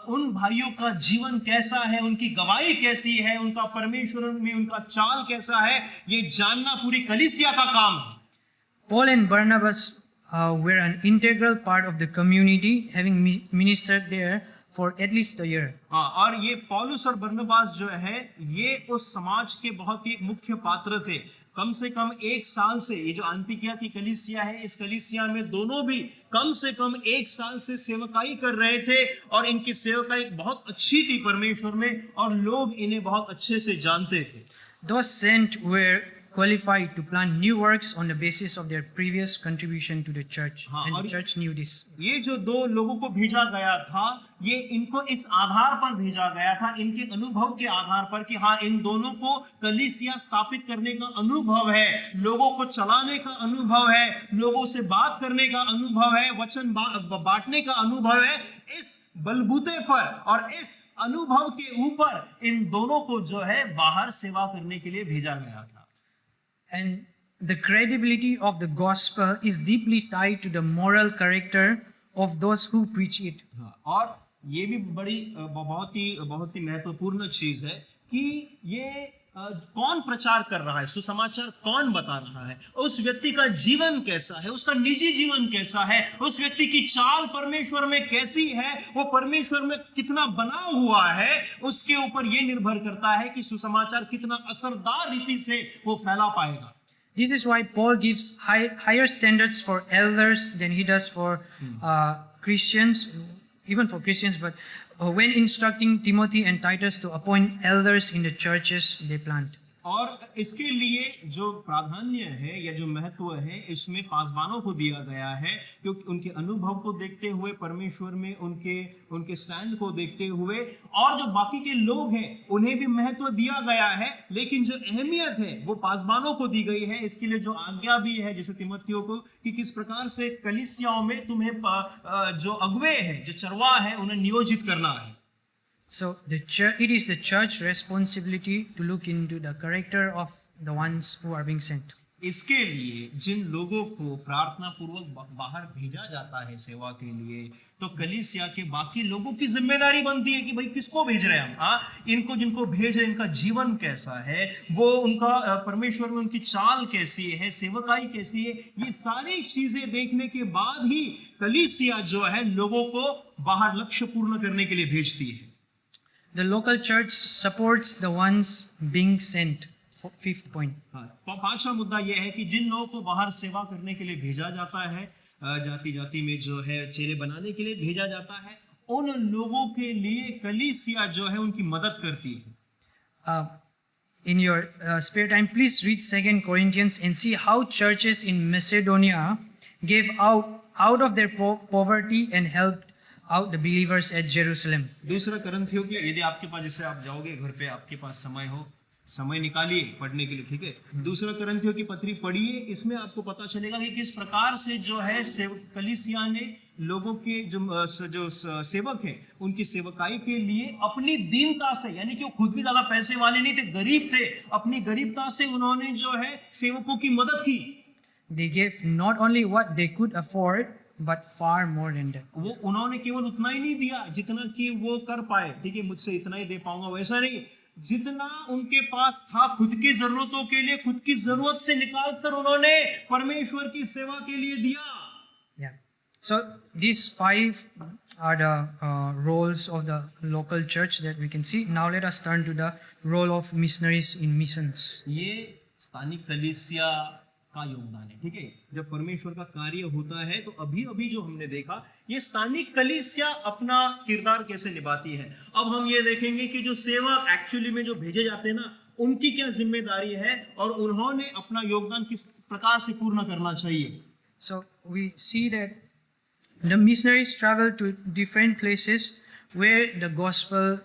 उन भाइयों का जीवन कैसा है, उनकी गवाही कैसी है, उनका परमेश्वर में उनका चाल कैसा है, ये जानना पूरी कलीसिया का काम है। Paul and Barnabas were an integral part of the community, having ministered there for at least a year. हाँ, और ये पौलुस और बरनबास जो है, ये उस समाज के बहुत ही मुख्य पात्र थे। कम से कम 1 साल से, ये जो अंतिकिया की कलीसिया है, इस कलीसिया में दोनों भी कम से कम 1 साल से सेवकाई कर रहे थे, और इनकी सेवकाई बहुत अच्छी थी परमेश्वर में, और लोग इन्हें बहुत अच्छे से जानते थे। Those sent were qualified to plant new works on the basis of their previous contribution to the church, and the church knew this. ये जो 2 लोगों को भेजा गया था, ये इनको इस आधार पर भेजा गया था, इनके अनुभव के आधार पर कि हाँ, इन दोनों को कलीसिया स्थापित करने का अनुभव है, लोगों को चलाने का अनुभव है, लोगों से बात करने का अनुभव है, वचन बांटने का अनुभव है। इस बलबूते पर और इस अनुभव के ऊपर इन दोनों को जो है बाहर सेवा करने के लिए भेजा गया था। And the credibility of the gospel is deeply tied to the moral character of those who preach it. और ये भी बहुत ही महत्वपूर्ण चीज है कि ये कौन प्रचार कर रहा है, सुसमाचार कौन बता रहा है, उस व्यक्ति का जीवन कैसा है, उसका निजी जीवन कैसा है, उस व्यक्ति की चाल परमेश्वर में कैसी है, वो परमेश्वर में कितना बना हुआ है, उसके ऊपर ये निर्भर करता है कि सुसमाचार कितना असरदार रीति से वो फैला पाएगा। This is why Paul gives higher standards for elders than he does for Christians, even for Christians, but when instructing Timothy and Titus to appoint elders in the churches they plant. और इसके लिए जो प्राधान्य है या जो महत्व है, इसमें पासबानों को दिया गया है, क्योंकि उनके अनुभव को देखते हुए, परमेश्वर में उनके स्टैंड को देखते हुए, और जो बाकी के लोग हैं उन्हें भी महत्व दिया गया है, लेकिन जो अहमियत है वो पासबानों को दी गई है। इसके लिए जो आज्ञा भी है, जैसे तिमोथियों को, कि किस प्रकार से कलीसियाओं में तुम्हें जो अगुवे है, जो चरवाह है, उन्हें नियोजित करना है। So it is the church responsibility to look into the character of the ones who are being sent. इसके लिए जिन लोगों को प्रार्थना पूर्वक बाहर भेजा जाता है सेवा के लिए, तो कलीसिया के बाकी लोगों की जिम्मेदारी बनती है कि भाई किसको भेज रहे हैं हम, इनको जिनको भेज रहे हैं इनका जीवन कैसा है, वो उनका परमेश्वर में उनकी चाल कैसी है, सेवकाई कैसी है, ये सारी चीजें देखने के बाद ही कलीसिया जो है लोगों को बाहर लक्ष्य पूर्ण करने के लिए भेजती है। The local church supports the ones being sent. Fifth point. पांचवा मुद्दा यह है कि जिन लोगों को बाहर सेवा करने के लिए भेजा जाता है, जाति जाति में जो है चेले बनाने के लिए भेजा जाता है, उन लोगों के लिए कलीसिया जो है उनकी मदद करती है। In your spare time, please read 2 Corinthians and see how churches in Macedonia gave out of their poverty and helped out the believers at Jerusalem. दूसरा करंथियों की, यदि आपके पास, जैसे आप जाओगे घर पे, आपके पास समय हो, समय निकालिए पढ़ने के लिए, ठीक है। दूसरा करंथियों की पत्री पढ़िए, इसमें आपको पता चलेगा कि किस प्रकार से जो है कलीसिया ने लोगों के जो सेवक हैं उनकी सेवकाई के लिए अपनी दीनता से, यानी कि वो खुद भी ज्यादा पैसे वाले नहीं थे, गरीब थे, अपनी गरीबता से उन्होंने जो है सेवकों की मदद की। They gave not only what they could afford, but far more than that. वो उन्होंने केवल उतना ही नहीं दिया जितना कि वो कर पाए, ठीक है, मुझसे इतना ही दे पाऊंगा, वैसा नहीं, जितना उनके पास था खुद की जरूरतों के लिए, खुद की जरूरत से निकालकर उन्होंने परमेश्वर की सेवा के लिए दिया। Yeah. So these five are the roles of the local church that we can see. Now let us turn to the role of missionaries in missions. ये स्थानिक कलीसिया का योगदान है, ठीक है। जब परमेश्वर का कार्य होता है तो अभी अभी जो हमने देखा, ये स्थानिक कलीसिया अपना किरदार कैसे निभाती है। अब हम ये देखेंगे कि जो सेवक एक्चुअली में जो भेजे जाते हैं ना, उनकी क्या जिम्मेदारी है और उन्होंने अपना योगदान किस प्रकार से पूर्ण करना चाहिए। So we see that the missionaries travel to different places where the gospel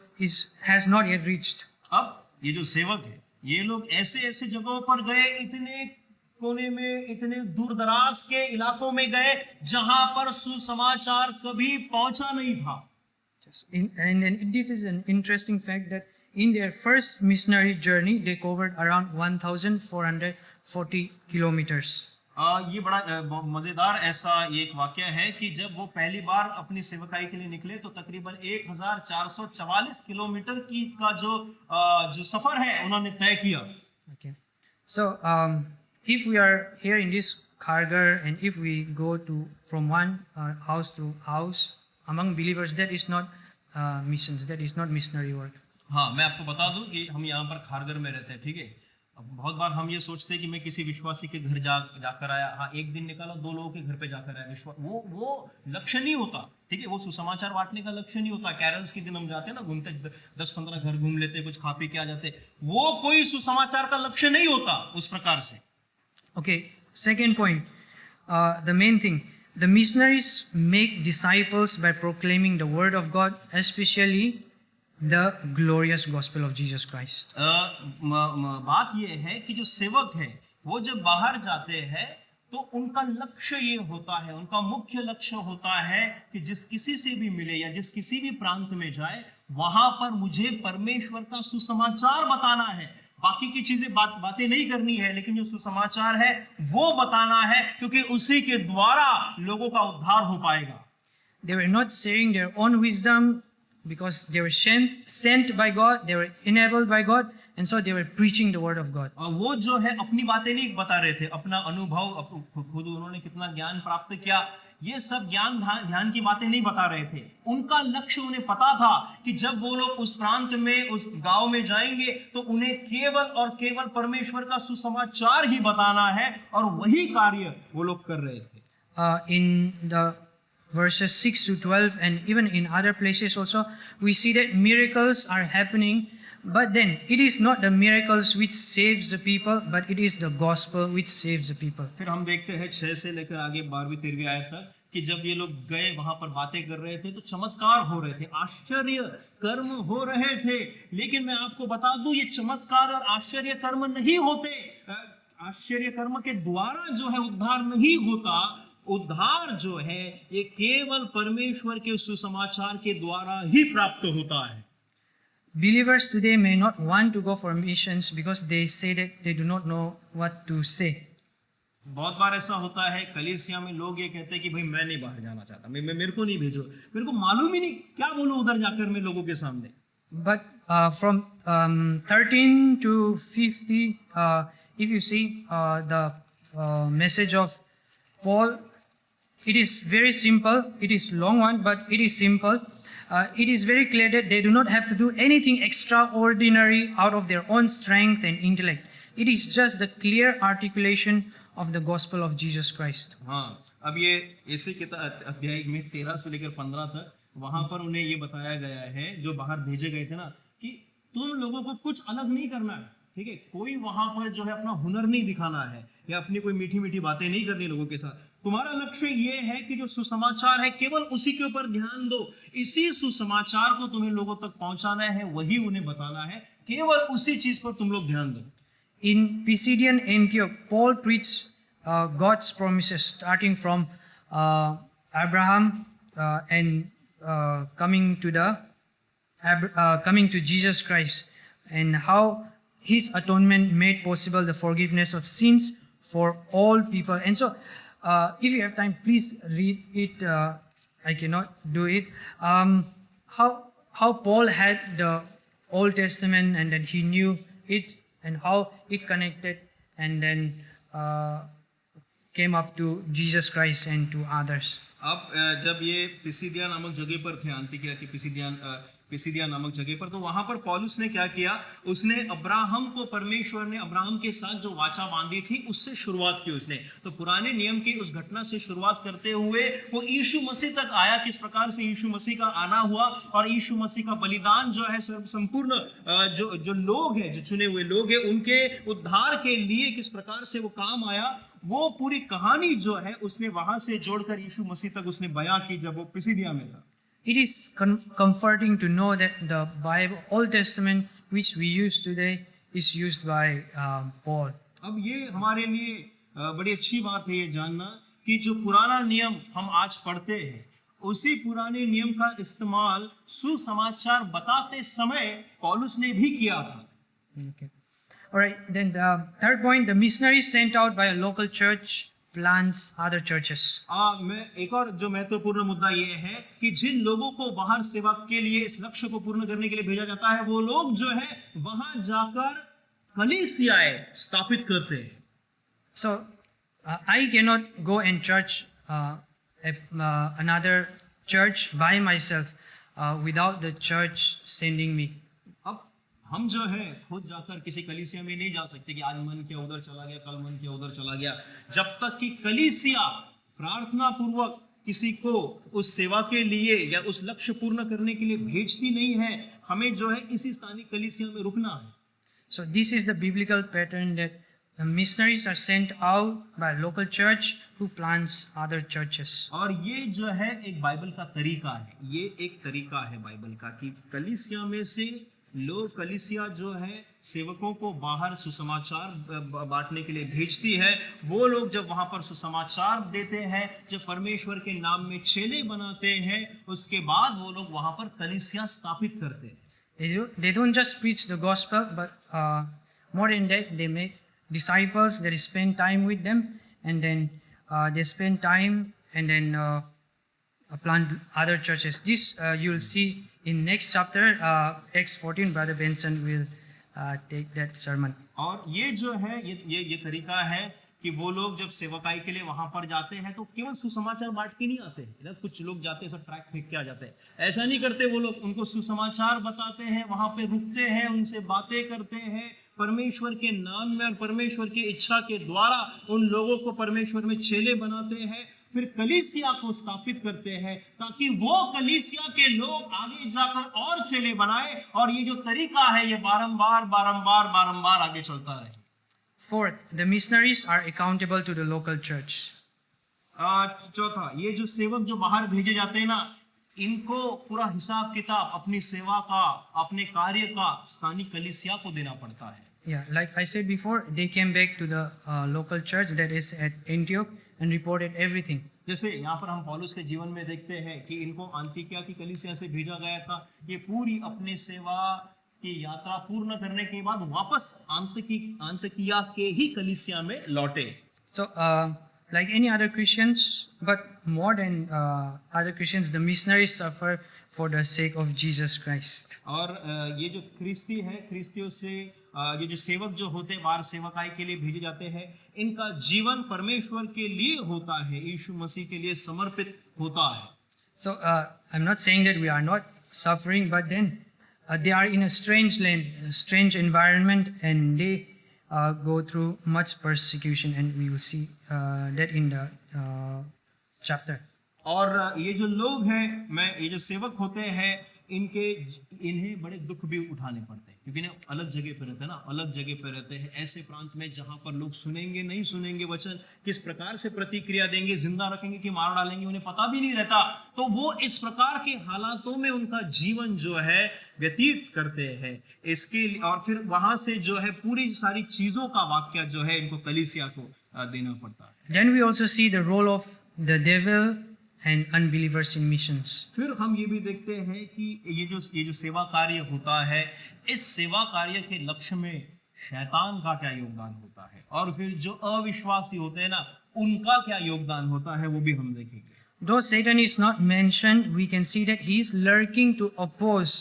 has not yet reached. अब ये जो सेवक है, ये लोग ऐसे ऐसे जगहों पर गए, इतने कोने में, इतने दूर दराज के इलाकों में गए जहां पर सुसमाचार कभी पहुंचा नहीं था। And this is an interesting fact that in their first missionary journey, they covered around 1,440 kilometers. ये बड़ा मजेदार ऐसा एक वाक्य है कि जब वो पहली बार अपनी सेवकाई के लिए निकले तो तकरीबन 1444 किलोमीटर की का जो सफर है उन्होंने तय किया। Okay. So if we are here in this Kharghar and if we go from one house to house among believers, that is not missions, that is not missionary work. हाँ, मैं आपको बता दूं कि हम यहाँ पर खारगर में रहते हैं, ठीक है। अब बहुत बार हम ये सोचते हैं कि मैं किसी विश्वासी के घर जाकर आया, हाँ एक दिन निकाला, 2 लोगों के घर पे जाकर आया, वो लक्ष्य नहीं होता, ठीक है। वो सुसमाचार बांटने का लक्ष्य नहीं होता। कैरल्स के दिन हम जाते हैं ना, घूमते 10-15 घर घूम लेते, कुछ खा पी के आ जाते, वो कोई सुसमाचार का लक्ष्य नहीं होता उस प्रकार से। Okay, second point, the main thing, the missionaries make disciples by proclaiming the word of God, especially the glorious gospel of Jesus Christ. बात ये है कि जो सेवक है वो जब बाहर जाते हैं तो उनका लक्ष्य ये होता है, उनका मुख्य लक्ष्य होता है कि जिस किसी से भी मिले या जिस किसी भी प्रांत में जाए, वहां पर मुझे परमेश्वर का सुसमाचार बताना है। बाकी की चीजें बातें नहीं करनी है, लेकिन जो सुसमाचार है वो बताना है, क्योंकि उसी के द्वारा लोगों का उद्धार हो पाएगा। They were not sharing their own wisdom because they were sent by God, they were enabled by God, and so they were preaching the word of God. और वो जो है अपनी बातें नहीं बता रहे थे, अपना अनुभव, खुद उन्होंने कितना ज्ञान प्राप्त किया, ये सब ध्यान की बातें नहीं बता रहे थे। उनका लक्ष्य, उन्हें पता था कि जब वो लोग उस प्रांत में, उस गांव में जाएंगे तो उन्हें केवल और केवल परमेश्वर का सुसमाचार ही बताना है, और वही कार्य वो लोग कर रहे थे। In the verses 6 to 12 and even in other places also, we see that miracles are happening, but then it is not the miracles which saves the people, but it is the gospel which saves the people. फिर हम देखते हैं 6 से लेकर आगे 12वीं-13वीं आयत तक कि जब ये लोग गए, वहां पर बातें कर रहे थे तो चमत्कार हो रहे थे, आश्चर्य कर्म हो रहे थे। लेकिन मैं आपको बता दूं, ये चमत्कार और आश्चर्य कर्म नहीं होते, आश्चर्य कर्म के द्वारा जो है उद्धार नहीं होता। उद्धार जो है ये केवल परमेश्वर के सुसमाचार के द्वारा ही प्राप्त होता है। Believers today may not want to go for missions because they say that they do not know what to say. बहुत बार ऐसा होता है, कलीसिया में लोग ये कहते हैं कि भाई मैं नहीं बाहर जाना चाहता, मेरे को नहीं भेजो, मेरे को मालूम ही नहीं क्या बोलूं उधर जाकर मैं लोगों के सामने। But from 13 to 50, if you see the message of Paul, it is very simple. It is long one, but it is simple. It is very clear that they do not have to do anything extraordinary out of their own strength and intellect. It is just the clear articulation of the gospel of Jesus Christ. हाँ, अब ये इसी अध्याय में 13 से लेकर 15 तक वहां पर उन्हें ये बताया गया है, जो बाहर भेजे गए थे ना, कि तुम लोगों को कुछ अलग नहीं करना है, ठीक है। कोई वहां पर जो है अपना हुनर नहीं दिखाना है या अपनी कोई मीठी मीठी बातें नहीं करनी लोगों के साथ। तुम्हारा लक्ष्य ये है कि जो सुसमाचार है केवल उसी के ऊपर ध्यान दो, इसी सुसमाचार को तुम्हें लोगों तक पहुंचाना है, वही उन्हें बताना है। केवल उसी चीज पर तुम लोग ध्यान दो। In Pisidian Antioch, Paul preached God's promises, starting from Abraham and coming to Jesus Christ, and how His atonement made possible the forgiveness of sins for all people. And so, if you have time, please read it. I cannot do it. How Paul had the Old Testament, and then he knew it, and how it connected, and then came up to Jesus Christ and to others. अब जब ये Pisidia नामक जगह पर थे, अंतिकिया की Pisidia नामक जगह पर, तो वहां पर पौलुस ने क्या किया, उसने अब्राहम को, परमेश्वर ने अब्राहम के साथ जो वाचा बांधी थी उससे शुरुआत की उसने। तो पुराने नियम की उस घटना से शुरुआत करते हुए वो यीशु मसीह तक आया, किस प्रकार से यीशु मसीह का आना हुआ और यीशु मसीह का बलिदान जो है संपूर्ण जो लोग हैं, जो चुने हुए लोग हैं, उनके उद्धार के लिए किस प्रकार से वो काम आया, वो पूरी कहानी जो है उसने वहां से जोड़कर यीशु मसीह तक उसने बयां की जब वो पिसिदिया में था। It is comforting to know that the Bible, Old Testament, which we use today, is used by Paul. अब ये हमारे लिए बड़ी अच्छी बात है ये जानना कि जो पुराना नियम हम आज पढ़ते हैं, उसी पुराने नियम का इस्तेमाल सुसमाचार बताते समय पौलुस ने भी किया था। Okay. All right. Then the third point: the missionaries sent out by a local church plants other churches. मैं एक और जो महत्वपूर्ण मुद्दा ये है कि जिन लोगों को बाहर सेवा के लिए, इस लक्ष्य को पूर्ण करने के लिए भेजा जाता है, वो लोग जो है वहां जाकर कलीसियाएं स्थापित करते हैं। So I cannot go and church another church by myself without the church sending me. अब हम जो है खुद जाकर किसी कलीसिया में नहीं जा सकते कि आज मन किया उधर चला गया, कल मन किया उधर चला गया, जब तक कि कलीसिया प्रार्थना पूर्वक किसी को उस सेवा के लिए या उस लक्ष्य पूर्ण करने के लिए भेजती नहीं है। हमें जो है इसी स्थानीय कलीसिया में रुकना है। So this is the biblical pattern that the missionaries are sent out by local church who plants other churches. और ये जो है एक बाइबल का तरीका है, ये एक तरीका है बाइबल का कि कलीसिया में से लोग, कलीसिया जो है सेवकों को बाहर सुसमाचार बांटने के लिए भेजती है। वो लोग जब वहां पर सुसमाचार देते हैं, जब परमेश्वर के नाम में चेले बनाते हैं, उसके बाद वो लोग वहां पर कलीसिया स्थापित करते हैं। They don't just preach the gospel, but more than that, they make disciples. They spend time with them, and then they spend time and then plant other churches. This you'll see in next chapter, Acts 14. Brother Benson will take that sermon. और ये जो है ये तरीका है कि वो लोग जब सेवकाई के लिए वहां पर जाते हैं तो केवल सुसमाचार बांट के नहीं आते हैं। कुछ लोग जाते हैं सब ट्रैक फेंक के आ जाते हैं, ऐसा नहीं करते वो लोग। उनको सुसमाचार बताते हैं, वहां पे रुकते हैं, उनसे बातें करते हैं, परमेश्वर के नाम में और परमेश्वर की इच्छा के द्वारा उन लोगों को परमेश्वर में चेले बनाते हैं, फिर कलीसिया को स्थापित करते हैं ताकि वो कलीसिया के लोग आगे जाकर और चेले बनाए। और ये जो तरीका है ये बारंबार आगे चलता रहे। Fourth, the missionaries are accountable to the local church. चौथा, ये जो सेवक जो बाहर भेजे जाते हैं ना, इनको पूरा हिसाब किताब अपनी सेवा का, अपने कार्य का स्थानीय कलीसिया को देना पड़ता है। Yeah, like I said before, they came back to the local church that is at Antioch and reported everything. जैसे यहाँ पर हम पौलुस के जीवन में देखते हैं कि इनको अंतिकिया की कलीसिया से भेजा गया था। ये पूरी अपनी सेवा की यात्रा पूर्ण करने के बाद वापस अंतिकिया के ही कलीसिया में लौटे। So, like any other Christians, but more than other Christians, the missionaries suffer for the sake of Jesus Christ. और ये जो ख्रिस्ती है, ख्रिस्तियों से ये जो सेवक जो होते हैं बाहर सेवकाई के लिए भेजे जाते हैं, इनका जीवन परमेश्वर के लिए होता है, यीशु मसीह के लिए समर्पित होता है। So, I'm not saying that we are not suffering, but then they are in a strange land, a strange environment, and they go through much persecution, and we will see that in the chapter. और ये जो लोग हैं, ये जो सेवक होते हैं, इन्हें बड़े दुख भी उठाने पड़ते हैं। क्योंकि ना अलग जगह पे रहते हैं ना, अलग जगह पे रहते हैं, ऐसे प्रांत में जहां पर लोग सुनेंगे नहीं सुनेंगे वचन, किस प्रकार से प्रतिक्रिया देंगे, जिंदा रखेंगे कि मार डालेंगे, उन्हें पता भी नहीं रहता। तो वो इस प्रकार के हालातों में उनका जीवन जो है व्यतीत करते हैं। इसके और फिर वहां से जो है पूरी सारी चीजों का वाक्य जो है इनको कलीसिया को देना पड़ता है। Then we also see the role of the devil and unbelievers in missions. फिर हम ये भी देखते हैं कि ये जो सेवा कार्य होता है, इस सेवा कार्य के लक्ष्य में शैतान का क्या योगदान होता है, और फिर जो अविश्वासी होते हैं ना, उनका क्या योगदान होता है, वो भी हम देखेंगे। Though Satan is not mentioned, we can see that he is lurking to oppose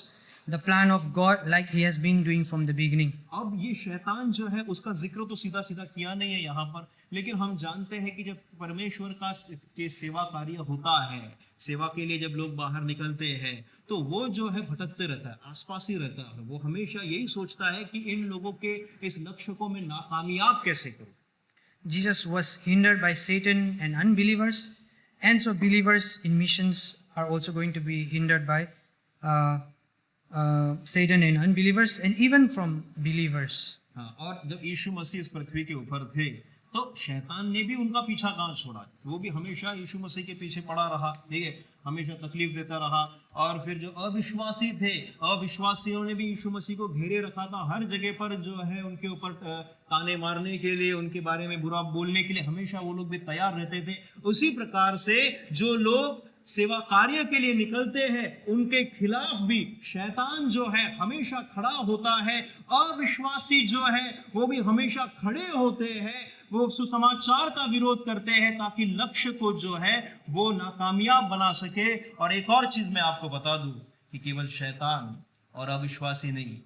the plan of God like he has been doing from the beginning. अब ये शैतान जो है उसका जिक्र तो सीधा सीधा किया नहीं है यहाँ पर, लेकिन हम जानते हैं कि जब परमेश्वर का के सेवा कार्य होता है, सेवा के लिए जब लोग बाहर निकलते हैं, तो वो जो है भटकते रहता है, आसपास ही रहता है। वो हमेशा यही सोचता है कि इन लोगों के इस लक्ष्य को मैं नाकामयाब कैसे करूं। Jesus was hindered by Satan and unbelievers, and so believers in missions are also going to be hindered by Satan and unbelievers, and even from believers. हाँ, और जब यीशु मसीह इस पृथ्वी के ऊपर थे, तो शैतान ने भी उनका पीछा कहाँ छोड़ा, वो भी हमेशा यीशु मसीह के पीछे पड़ा रहा, ठीक है, हमेशा तकलीफ देता रहा। और फिर जो अविश्वासी थे, अविश्वासियों ने भी यीशु मसीह को घेरे रखा था, हर जगह पर जो है उनके ऊपर ताने मारने के लिए, उनके बारे में बुरा बोलने के लिए हमेशा वो लोग भी तैयार रहते थे। उसी प्रकार से जो लोग सेवा कार्य के लिए निकलते हैं, उनके खिलाफ भी शैतान जो है हमेशा खड़ा होता है। अविश्वासी जो है वो भी हमेशा खड़े होते हैं, वो सुसमाचार का विरोध करते हैं ताकि लक्ष्य को जो है वो नाकामयाब बना सके। और एक और चीज मैं आपको बता दूं कि केवल शैतान और अविश्वासी नहीं,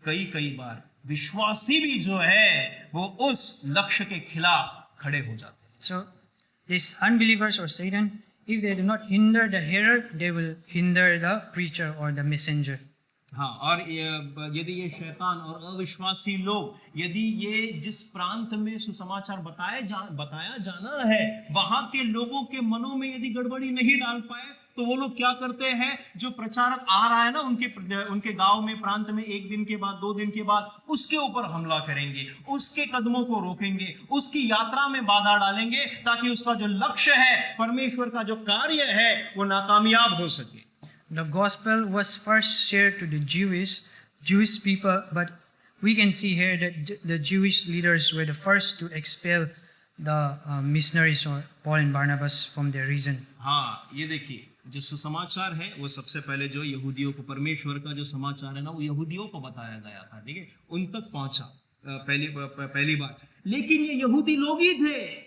कई बार विश्वासी भी जो है वो उस लक्ष्य के खिलाफ खड़े हो जाते हैं। So these unbelievers or Satan, if they do not hinder the hearer, they will hinder the preacher or the messenger. हाँ, और यदि ये शैतान और अविश्वासी लोग, यदि ये जिस प्रांत में सुसमाचार बताया जाना है, वहां के लोगों के मनों में यदि गड़बड़ी नहीं डाल पाए, तो वो लोग क्या करते हैं, जो प्रचारक आ रहा है ना उनके गांव में, प्रांत में, एक दिन के बाद, 2 दिन के बाद, उसके ऊपर हमला करेंगे, उसके कदमों को रोकेंगे, उसकी यात्रा में बाधा डालेंगे, ताकि उसका जो लक्ष्य है, परमेश्वर का जो कार्य है, वो नाकामयाब हो सके। The gospel was first shared to the Jewish people, but we can see here that the Jewish leaders were the first to expel the missionaries or Paul and Barnabas from their region. हाँ, ये देखिए, जो सुसमाचार है वो सबसे पहले जो यहूदियों को, परमेश्वर का जो समाचार है ना, वो यहूदियों को बताया गया था, ठीक है, उन तक पहुंचा पहली बार। लेकिन ये यहूदी लोग ही थे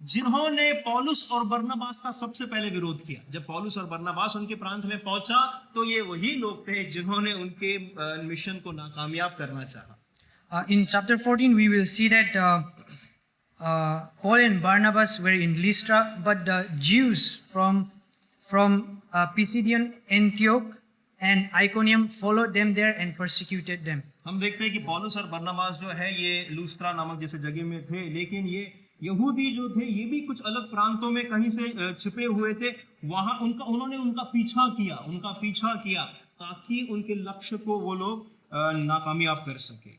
जिन्होंने पौलुस और बरनबास का सबसे पहले विरोध किया। जब पौलुस और बरनबास उनके प्रांत में पहुंचा, तो ये वही लोग थे जिन्होंने उनके मिशन को नाकामयाब करना चाहा। In chapter 14, we will see that Paul and Barnabas were in Lystra, but the Jews from Pisidian, Antioch, and Iconium followed them there and persecuted them. हम देखते हैं कि पौलुस और बरनबास जो है ये लुस्त्रा नामक जैसे जगह में थे, लेकिन ये यहूदी जो थे ये भी कुछ अलग प्रांतों में कहीं से छिपे हुए थे। वहां उन्होंने उनका पीछा किया ताकि उनके लक्ष्य को वो लोग नाकामयाब कर सके।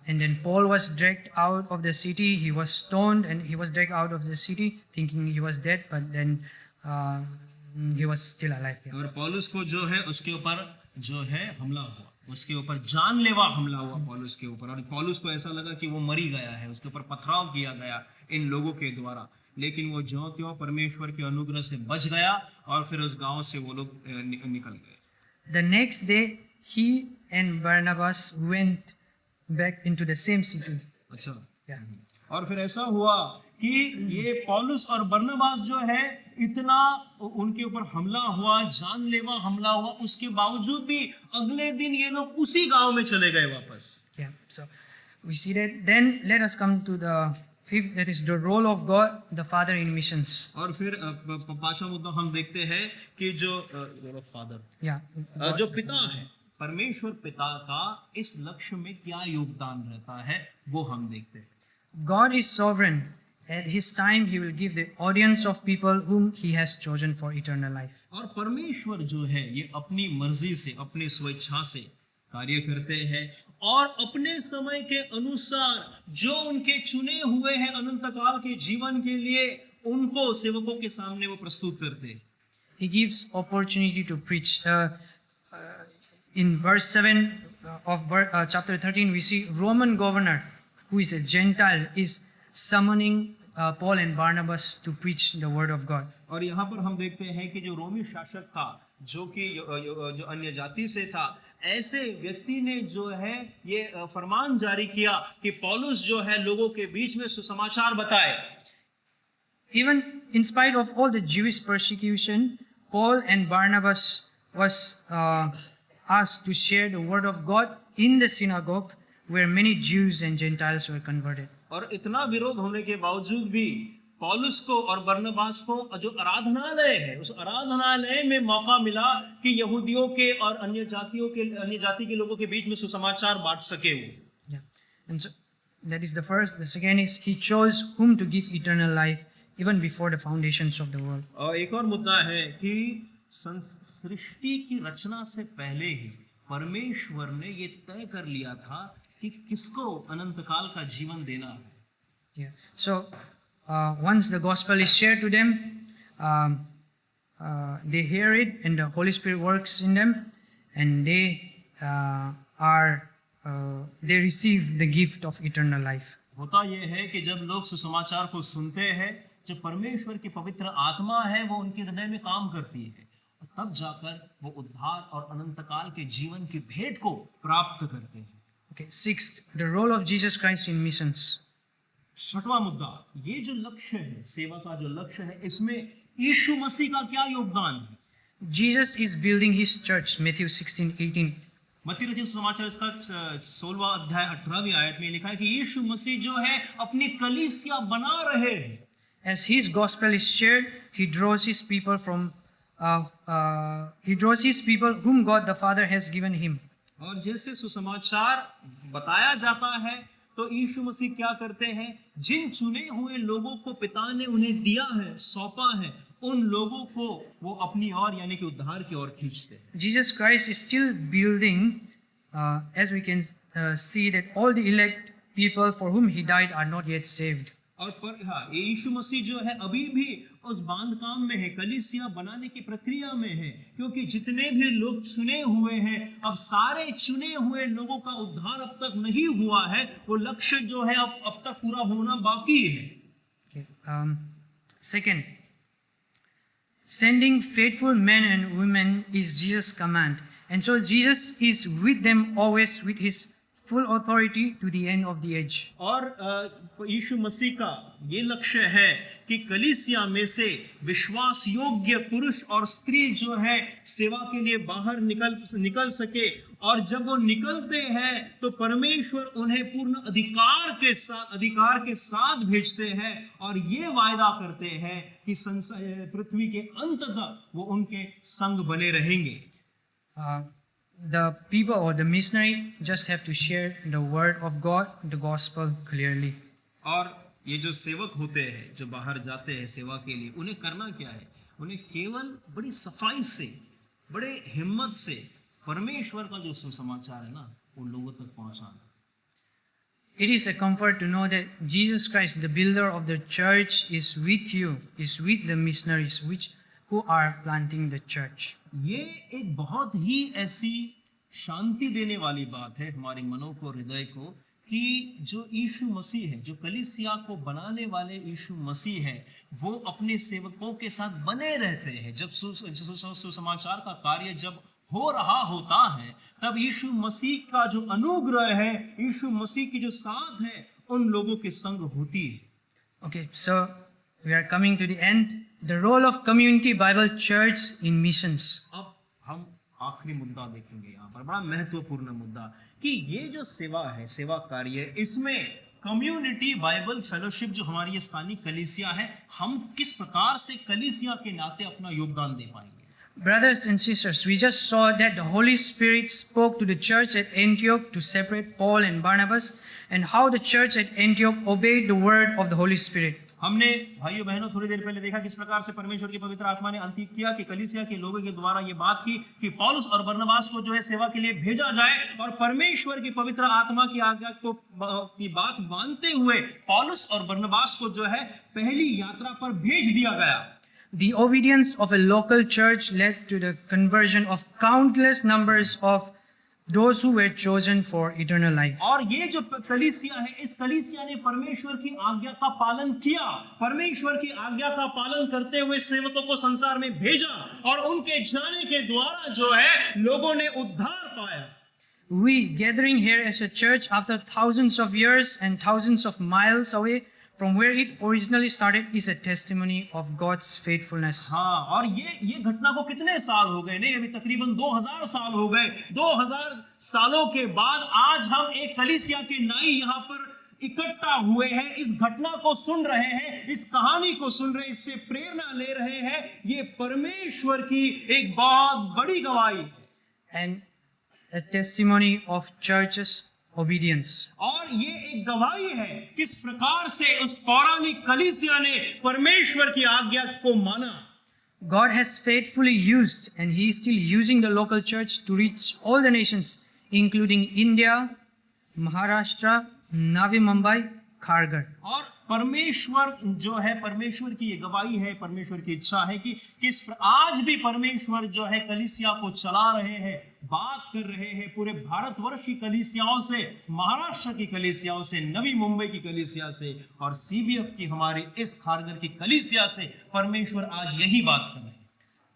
And then Paul was dragged out of the city. He was stoned and he was dragged out of the city thinking he was dead, but then he was still alive. Yeah. और पौलुस को जो है उसके ऊपर जो है हमला हुआ, उसके ऊपर जानलेवा हमला हुआ पौलुस के ऊपर, और पौलुस को ऐसा लगा कि वो मरी गया है, उसके ऊपर पथराव किया गया इन लोगों के द्वारा, लेकिन वो ज्यों त्यों परमेश्वर के अनुग्रह से बच गया और फिर उस गांव से वो लोग निकल गए। The next day he and Barnabas went back into the same city. अच्छा, Yeah. और फिर ऐसा हुआ कि ये पौलुस और बरनबास जो है इतना उनके ऊपर हमला हुआ, जानलेवा हमला हुआ, उसके बावजूद भी अगले दिन ये लोग उसी गांव में चले गए वापस। Yeah. So we see that. Then let us come to the fifth, that is the role of God, the Father in missions. और फिर पांचवा मुद्दा हम देखते हैं कि जो फादर, Yeah. जो पिता है, परमेश्वर पिता का इस लक्ष्य में क्या योगदान रहता है, वो हम देखते हैं। God is sovereign. At his time he will give the audience of people whom he has chosen for eternal life. और परमेश्वर जो है ये अपनी मर्जी से, अपनी स्वेच्छा से कार्य करते हैं और अपने समय के अनुसार जो उनके चुने हुए हैं अनंत काल के जीवन के लिए उनको सेवकों के सामने वो प्रस्तुत करते हैं। He gives opportunity to preach. In verse 7 of chapter 13, we see Roman governor, who is a Gentile, is summoning Paul and Barnabas to preach the word of God. और यहाँ पर हम देखते हैं कि जो रोमी शासक था जो कि जो अन्य जाति से था, ऐसे व्यक्ति ने जो है ये फरमान जारी किया कि पौलुस जो है लोगों के बीच में सुसमाचार बताए। Even in spite of all the Jewish persecution, Paul and Barnabas was asked to share the word of God in the synagogue where many Jews and Gentiles were converted. और इतना विरोध होने के बावजूद भी पौलुस को और बरनबास को जो आराधनालय है उस आराधनालय में मौका मिला कि यहूदियों के और अन्य जाति के लोगों के बीच में सुसमाचार बांट सके वो। Yeah. And so that is the first. The second is he chose whom to give eternal life even before the foundations of the world. और एक और मुद्दा है कि सृष्टि की रचना से पहले ही परमेश्वर ने ये तय कर लिया था कि किसको अनंत काल का जीवन देना है। Yeah. So once the gospel is shared to them, they hear it, and the Holy Spirit works in them, and they receive the gift of eternal life. होता यह है कि जब लोग सुसमाचार को सुनते हैं, जब परमेश्वर की पवित्र आत्मा है वो उनके हृदय में काम करती है, तब जाकर वो उद्धार और अनंत काल के जीवन की भेंट को प्राप्त करते हैं। Okay. Sixth, the role of Jesus Christ in missions. छठवां मुद्दा, ये जो लक्ष्य है, सेवा का जो लक्ष्य है, इसमें यीशु मसीह का क्या योगदान है? Jesus is building his church, Matthew 16:18. मत्ती रचित सुसमाचार इसका 16वां अध्याय 18वीं आयत में लिखा है कि यीशु मसीह जो है अपनी कलीसिया बना रहे हैं। As his gospel is shared, he draws his people whom God the Father has given him. और जैसे सुसमाचार बताया जाता है तो यीशु मसीह क्या करते हैं, जिन चुने हुए लोगों को पिता ने उन्हें दिया है, सौंपा है, उन लोगों को वो अपनी ओर यानी कि उद्धार की ओर खींचते हैं। Jesus Christ is still building, as we can see that all the elect people for whom he died are not yet saved. और पर हाँ, यीशु मसीह जो है अभी भी उस बांधकाम में है, कलीसिया बनाने की प्रक्रिया में है, क्योंकि जितने भी लोग चुने हुए हैं, अब सारे चुने हुए लोगों का उद्धार अब तक नहीं हुआ है, वो लक्ष्य जो है अब तक पूरा होना बाकी है। Okay. Second, sending faithful men and women is Jesus' command, and so Jesus is with them always with his full authority to the end of the age. और यीशु मसीह का ये लक्ष्य है कि कलीसिया में से विश्वास योग्य पुरुष और स्त्री जो है सेवा के लिए बाहर निकल सके, और जब वो निकलते हैं तो परमेश्वर उन्हें पूर्ण अधिकार के साथ भेजते हैं और ये वायदा करते हैं कि पृथ्वी के अंत तक वो उनके संग बने रहेंगे। The people or the missionary just have to share the word of God, the gospel clearly. और ये जो सेवक होते हैं जो बाहर जाते हैं सेवा के लिए, उन्हें करना क्या है? उन्हें केवल बड़ी सफाई से, बड़े हिम्मत से परमेश्वर का जो सुसमाचार है ना, उन लोगों तक पहुंचाना। It is a comfort to know that Jesus Christ, the builder of the church, is with you, is with the missionaries who are planting the church. ये एक बहुत ही ऐसी शांति देने वाली बात है हमारे मनों को, हृदय को, कि जो यीशु मसीह है, जो कलीसिया को बनाने वाले यीशु मसीह है, वो अपने सेवकों के साथ बने रहते हैं। जब सुसमाचार का कार्य जब हो रहा होता है, तब यीशु मसीह का जो अनुग्रह है, यीशु मसीह की जो साथ है, उन लोगों के संग होती है। Okay, so we are coming to the end. The role of Community Bible Church in missions. अब हम आखिरी मुद्दा देखेंगे यहाँ पर, बड़ा महत्वपूर्ण मुद्दा, कि ये जो सेवा है, सेवा कार्य, इसमें कम्युनिटी बाइबल फेलोशिप जो हमारी स्थानीय कलीसिया है, हम किस प्रकार से कलीसिया के नाते अपना योगदान दे पाएंगे। Brothers and sisters, we just saw that the Holy Spirit spoke to the church at Antioch to separate Paul and Barnabas, and how the church at Antioch obeyed the word of the Holy Spirit. हमने भाइयों बहनों थोड़ी देर पहले देखा किस प्रकार से परमेश्वर की पवित्र आत्मा ने अंतियोकिया की कलीसिया के लोगों के द्वारा ये बात की कि पौलुस और बरनबास को जो है सेवा के लिए भेजा जाए, और परमेश्वर की पवित्र आत्मा की आज्ञा को की बात मानते हुए पौलुस और बरनबास को जो है पहली यात्रा पर भेज दिया गया। The obedience of a local church led to the conversion of countless numbers of those who were chosen for eternal life. और ये जो कलीसिया है, इस कलीसिया ने परमेश्वर की आज्ञा का पालन किया, परमेश्वर की आज्ञा का पालन करते हुए सेवकों को संसार में भेजा, और उनके जाने के द्वारा जो है लोगों ने उद्धार पाया। We gathering here as a church after thousands of years and thousands of miles away from where it originally started is a testimony of God's faithfulness. हाँ, और ये घटना को कितने साल हो गए? नहीं, अभी तकरीबन 2000 साल हो गए। 2000 सालों के बाद आज हम एक कलीसिया के नाई यहाँ पर इकट्ठा हुए हैं, इस घटना को सुन रहे हैं, इस कहानी को सुन रहे हैं, इससे प्रेरणा ले रहे हैं। ये परमेश्वर की एक बहुत बड़ी गवाही And a testimony of church's obedience. और ये एक गवाही है किस प्रकार से उस पौराणिक कलीसिया ने परमेश्वर की आज्ञा को माना। God has faithfully used and He is still using the local church to reach all the nations, including India, Maharashtra, Navi Mumbai, Kharghar. और परमेश्वर जो है, परमेश्वर की ये गवाही है, परमेश्वर की इच्छा है कि आज भी परमेश्वर जो है कलीसिया को चला रहे हैं, बात कर रहे हैं पूरे भारतवर्ष की कलीसियाओं से, महाराष्ट्र की कलीसियाओं से, नवी मुंबई की कलीसिया से, और सीबीएफ की हमारी इस खारगर की कलीसिया से परमेश्वर आज यही बात कर रहे हैं।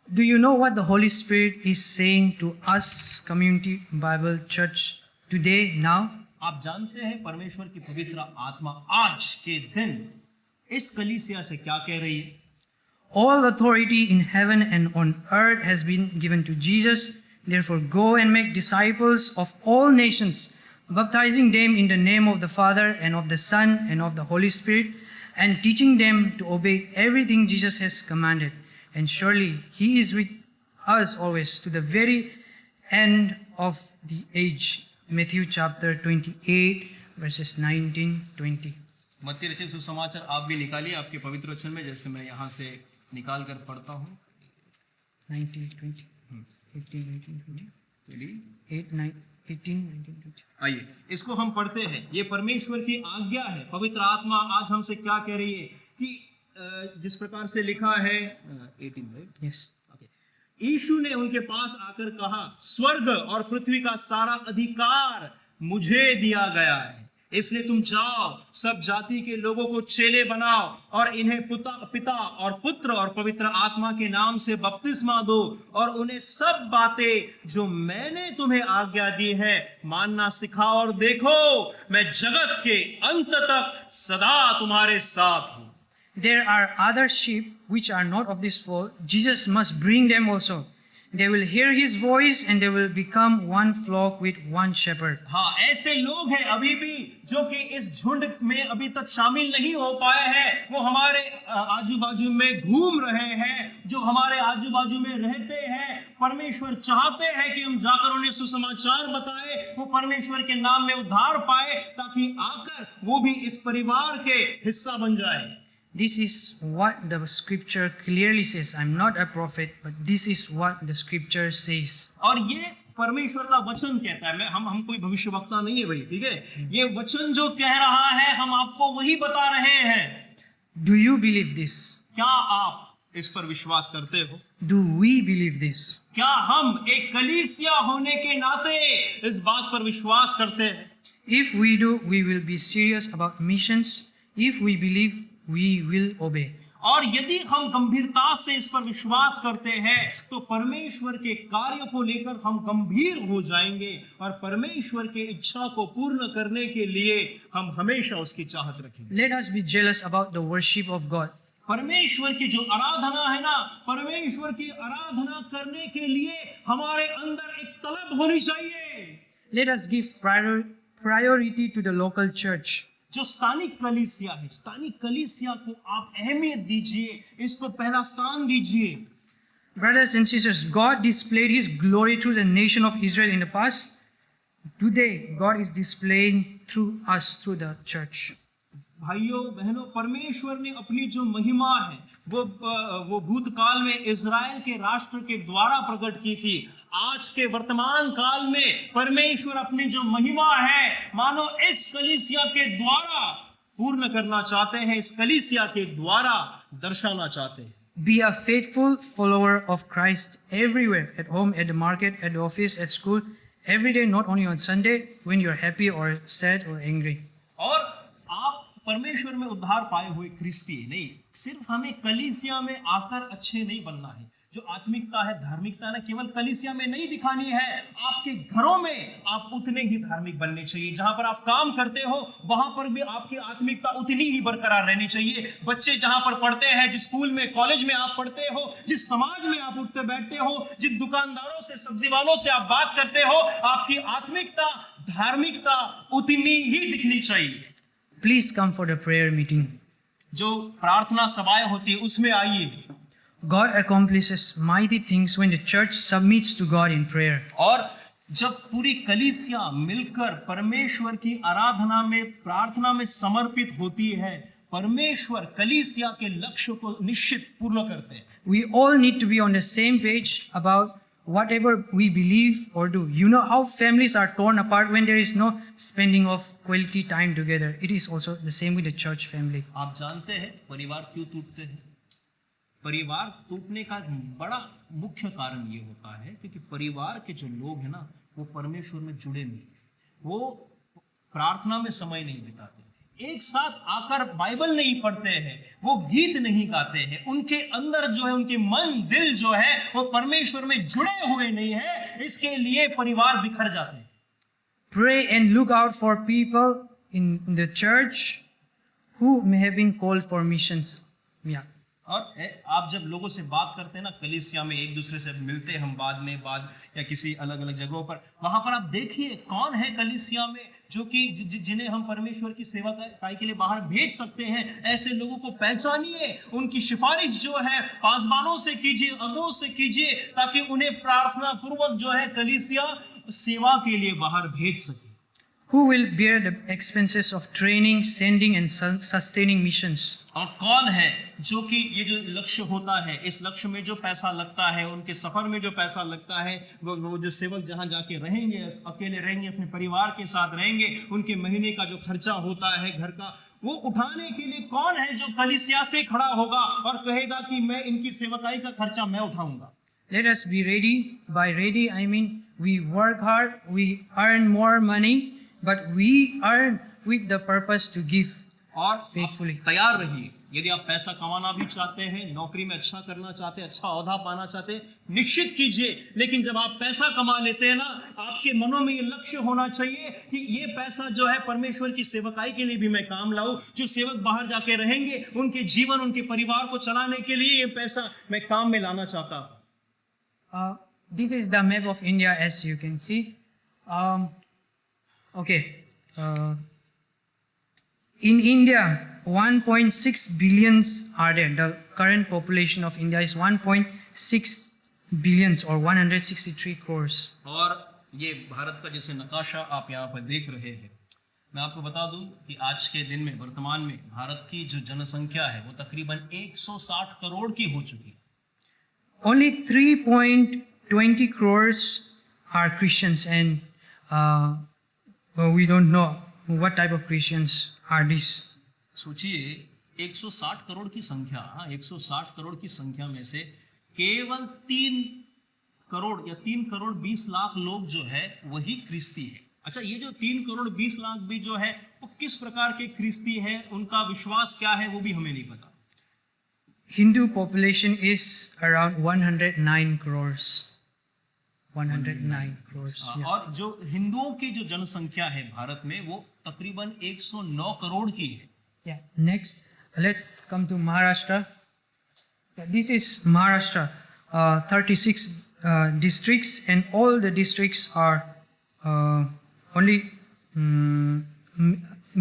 Do you know what the Holy Spirit is saying to us, Community Bible Church, today, now? आप जानते हैं परमेश्वर की पवित्र आत्मा आज के दिन इस कलीसिया से क्या कह रही है? All authority in heaven and on earth has been given to Jesus. Therefore, go and make disciples of all nations, baptizing them in the name of the Father and of the Son and of the Holy Spirit, and teaching them to obey everything Jesus has commanded. And surely He is with us always to the very end of the age. Matthew chapter 28 verses 19-20. मत्ती रचित सुसमाचार आप भी निकालिए आपके पवित्र वचन में, जैसे मैं यहाँ से निकाल कर पढ़ता हूँ। 19-20, 18-19-20, 18-19-20। आइए इसको हम पढ़ते हैं। ये परमेश्वर की आज्ञा है। पवित्र आत्मा आज हमसे क्या कह रही है कि जिस प्रकार से लिखा है 18, Yes. यीशु ने उनके पास आकर कहा, स्वर्ग और पृथ्वी का सारा अधिकार मुझे दिया गया है, इसलिए तुम जाओ, सब जाति के लोगों को चेले बनाओ और इन्हें पिता और पुत्र और पवित्र आत्मा के नाम से बपतिस्मा दो, और उन्हें सब बातें जो मैंने तुम्हें आज्ञा दी है मानना सिखाओ, और देखो मैं जगत के अंत तक सदा तुम्हारे साथ हूं। There are other sheep which are not of this fold. Jesus must bring them also. They will hear His voice and they will become one flock with one shepherd. हाँ, ऐसे लोग हैं अभी भी जो कि इस झुंड में अभी तक शामिल नहीं हो पाए हैं। वो हमारे आजू बाजू में घूम रहे हैं, जो हमारे आजू बाजू में रहते हैं। परमेश्वर चाहते हैं कि हम जाकर उन्हें सुसमाचार बताएं, वो परमेश्वर के नाम में उद्धार पाए, ताकि आकर वो भी इस परिवार के हिस्सा बन जाए। This is what the scripture clearly says. I'm not a prophet, but this is what the scripture says. और ये परमेश्वर का वचन कहता है। हम कोई भविष्यवक्ता नहीं है भाई, ठीक है? ये वचन जो कह रहा है हम आपको वही बता रहे हैं। Do you believe this? क्या आप इस पर विश्वास करते हो? Do we believe this? क्या हम एक कलीसिया होने के नाते इस बात पर विश्वास करते हैं? If we do, we will be serious about missions. If we believe, we will obey. और यदि हम गंभीरता से इस पर विश्वास करते हैं तो परमेश्वर के कार्य को लेकर हम गंभीर हो जाएंगे, और परमेश्वर के इच्छा को पूर्ण करने के लिए हम हमेशा उसकी चाहत रखेंगे। Let us be jealous about the worship of God. परमेश्वर की जो आराधना है ना, परमेश्वर की आराधना करने के लिए हमारे अंदर एक तलब होनी चाहिए। Let us give priority to the local church. जो स्थानिक कलीसिया है, स्थानिक कलीसिया को आप अहमियत दीजिए, इसको पहला स्थान दीजिए। Brothers and sisters, God displayed His glory through the nation of Israel in the past. Today, God is displaying through us, through the church. भाइयों बहनों, परमेश्वर ने अपनी जो महिमा है वो भूतकाल में इज़राइल के राष्ट्र के द्वारा प्रकट की थी। आज के वर्तमान काल में परमेश्वर अपनी जो महिमा है मानो इस कलीसिया के द्वारा पूर्ण करना चाहते हैं, इस कलीसिया के द्वारा दर्शाना चाहते हैं। Be a faithful follower of Christ everywhere, at home, at the market, at the office, at school, every day, not only on Sunday when you're happy or sad or angry. और आप परमेश्वर में उद्धार पाए हुए ख्रिस्ती नहीं, सिर्फ हमें कलीसिया में आकर अच्छे नहीं बनना है। जो आत्मिकता है, धार्मिकता ना केवल कलीसिया में नहीं दिखानी है, आपके घरों में आप उतने ही धार्मिक बनने चाहिए। जहां पर आप काम करते हो वहां पर भी आपकी आत्मिकता उतनी ही बरकरार रहनी चाहिए। बच्चे जहां पर पढ़ते हैं, जिस स्कूल में, कॉलेज में आप पढ़ते हो, जिस समाज में आप उठते बैठते हो, जिन दुकानदारों से, सब्जी वालों से आप बात करते हो, आपकी आत्मिकता, धार्मिकता उतनी ही दिखनी चाहिए। Please come for the prayer meeting. जो प्रार्थना सभाएं होती है उसमें आइए। God accomplishes mighty things when the church submits to God in prayer. और जब पूरी कलीसिया मिलकर परमेश्वर की आराधना में, प्रार्थना में समर्पित होती है, परमेश्वर कलीसिया के लक्ष्य को निश्चित पूर्ण करते हैं। We all need to be on the same page about whatever we believe or do. You know how families are torn apart when there is no spending of quality time together. It is also the same with the church family. आप जानते हैं परिवार क्यों टूटते हैं? परिवार टूटने का बड़ा मुख्य कारण ये होता है क्योंकि परिवार के जो लोग हैं ना, वो परमेश्वर में जुड़े नहीं, वो प्रार्थना में समय नहीं बिताते, एक साथ आकर बाइबल नहीं पढ़ते हैं, वो गीत नहीं गाते हैं, उनके अंदर जो है, उनके मन दिल जो है वो परमेश्वर में जुड़े हुए नहीं है। इसके लिए परिवार बिखर जाते हैं। Pray and look out for people in the church who may have been called for missions. Yeah. और आप जब लोगों से बात करते हैं ना, कलीसिया में एक दूसरे से मिलते हैं हम बाद या किसी अलग अलग जगहों पर, वहां पर आप देखिए कौन है कलीसिया में जो कि जिन्हें हम परमेश्वर की सेवा के लिए बाहर भेज सकते हैं। ऐसे लोगों को पहचानिए, उनकी सिफारिश जो है पासबानों से कीजिए, अगुओं से कीजिए, ताकि उन्हें प्रार्थना पूर्वक जो है कलीसिया सेवा के लिए बाहर भेज सके। Who will bear the expenses of training, sending and sustaining missions? और कौन है जो कि ये जो लक्ष्य होता है, इस लक्ष्य में जो पैसा लगता है, उनके सफर में जो पैसा लगता है, वो जो सेवक जहां जाके रहेंगे, अकेले रहेंगे, अपने परिवार के साथ रहेंगे, उनके महीने का जो खर्चा होता है घर का, वो उठाने के लिए कौन है जो कलीसिया से खड़ा होगा और कहेगा कि मैं इनकी सेवकाई का खर्चा मैं उठाऊंगा। Let us be ready. By ready, I mean we work hard, we earn more money, but we earn with the purpose to give और faithfully. तैयार रहिए। यदि आप पैसा कमाना भी चाहते हैं, नौकरी में अच्छा करना चाहते हैं, अच्छा ओहदा पाना चाहते हैं, निश्चित कीजिए। लेकिन जब आप पैसा कमा लेते हैं ना, आपके मनों में ये लक्ष्य होना चाहिए कि ये पैसा जो है परमेश्वर की सेवकाई के लिए भी मैं काम लाऊं। जो सेवक बाहर जाके रहेंगे, उनके जीवन, उनके परिवार को चलाने के लिए ये पैसा मैं काम में लाना चाहता हूं। This is the map of India, as you can see. Okay. In India, 1.6 billions are there. The current population of India is 1.6 billions or 163 crores. और ये भारत का जैसे नकाशा आप यहाँ पर देख रहे हैं, मैं आपको बता दूं कि आज के दिन में, वर्तमान में भारत की जो जनसंख्या है वो तकरीबन 160 करोड़ की हो चुकी है। Only 3.20 crores are Christians, and we don't know what type of Christians are these. सोचिए 160 करोड़ की संख्या, 160 करोड़ की संख्या में से केवल 3 करोड़ या 3 करोड़ 20 लाख लोग जो है वही ख्रिस्ती है। अच्छा, ये जो 3 करोड़ 20 लाख भी जो है वो किस प्रकार के ख्रिस्ती है, उनका विश्वास क्या है, वो भी हमें नहीं पता। Hindu population is around 109 crores. 109 crores. Yeah. और जो हिंदुओं की जो जनसंख्या है भारत में वो तकरीबन 109 करोड़ की है। Yeah. Next, let's come to Maharashtra. This is Maharashtra. 36 districts, and all the districts are only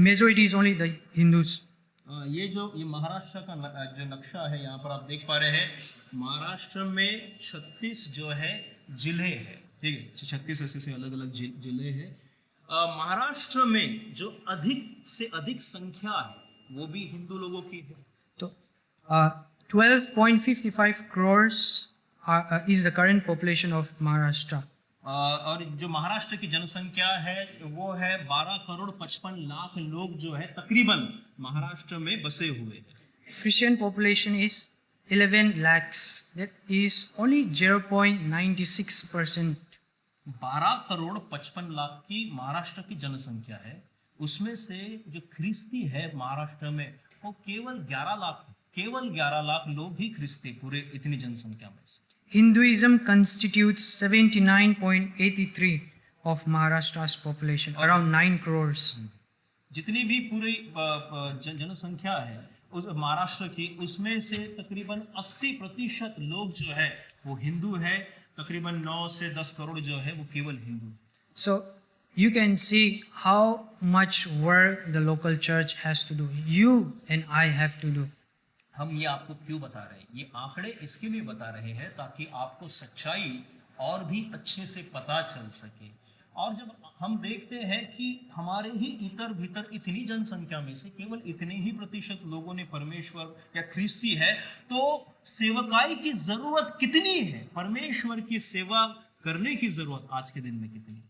majority is only the Hindus. ये महाराष्ट्र का जो नक्शा है, यहाँ पर आप देख पा रहे हैं, महाराष्ट्र में 36 जो है जिले हैं, ठीक है, 36 ऐसे अलग अलग जिले हैं। महाराष्ट्र में जो अधिक से अधिक संख्या है वो भी हिंदू लोगों की है। तो 12.55 crores is the current population of Maharashtra. और जो महाराष्ट्र की जनसंख्या है वो है 12 करोड़ 55 लाख लोग जो है तकरीबन महाराष्ट्र में बसे हुए हैं। Christian population is 11 lakhs. That is only 0.96%. 12 crore 55 lakh की महाराष्ट्र की जनसंख्या है, उसमें से जो ख्रिस्ती है महाराष्ट्र में वो केवल 11 लाख, केवल 11 लाख लोग ही ख्रिस्ती पूरे इतनी जनसंख्या में से। Hinduism constitutes 79.83 of Maharashtra's population, around 9 crores. जितनी भी पूरी जनसंख्या है उस महाराष्ट्र की, उसमें से तकरीबन 80% लोग जो है वो हिंदू है, तकरीबन 9 से 10 करोड़ जो है वो केवल Hindu. So you can see how much work the local church has to do. You and I have to do. हम ये आपको क्यों बता रहे हैं? ये आंकड़े इसके लिए बता रहे हैं ताकि आपको सच्चाई और भी अच्छे से पता चल सके। और जब हम देखते हैं कि हमारे ही इतर भीतर इतनी जनसंख्या में से केवल इतने ही प्रतिशत लोगों ने परमेश्वर या ख्रिस्ती है, तो सेवकाई की जरूरत कितनी है, परमेश्वर की सेवा करने की जरूरत आज के दिन में कितनी है।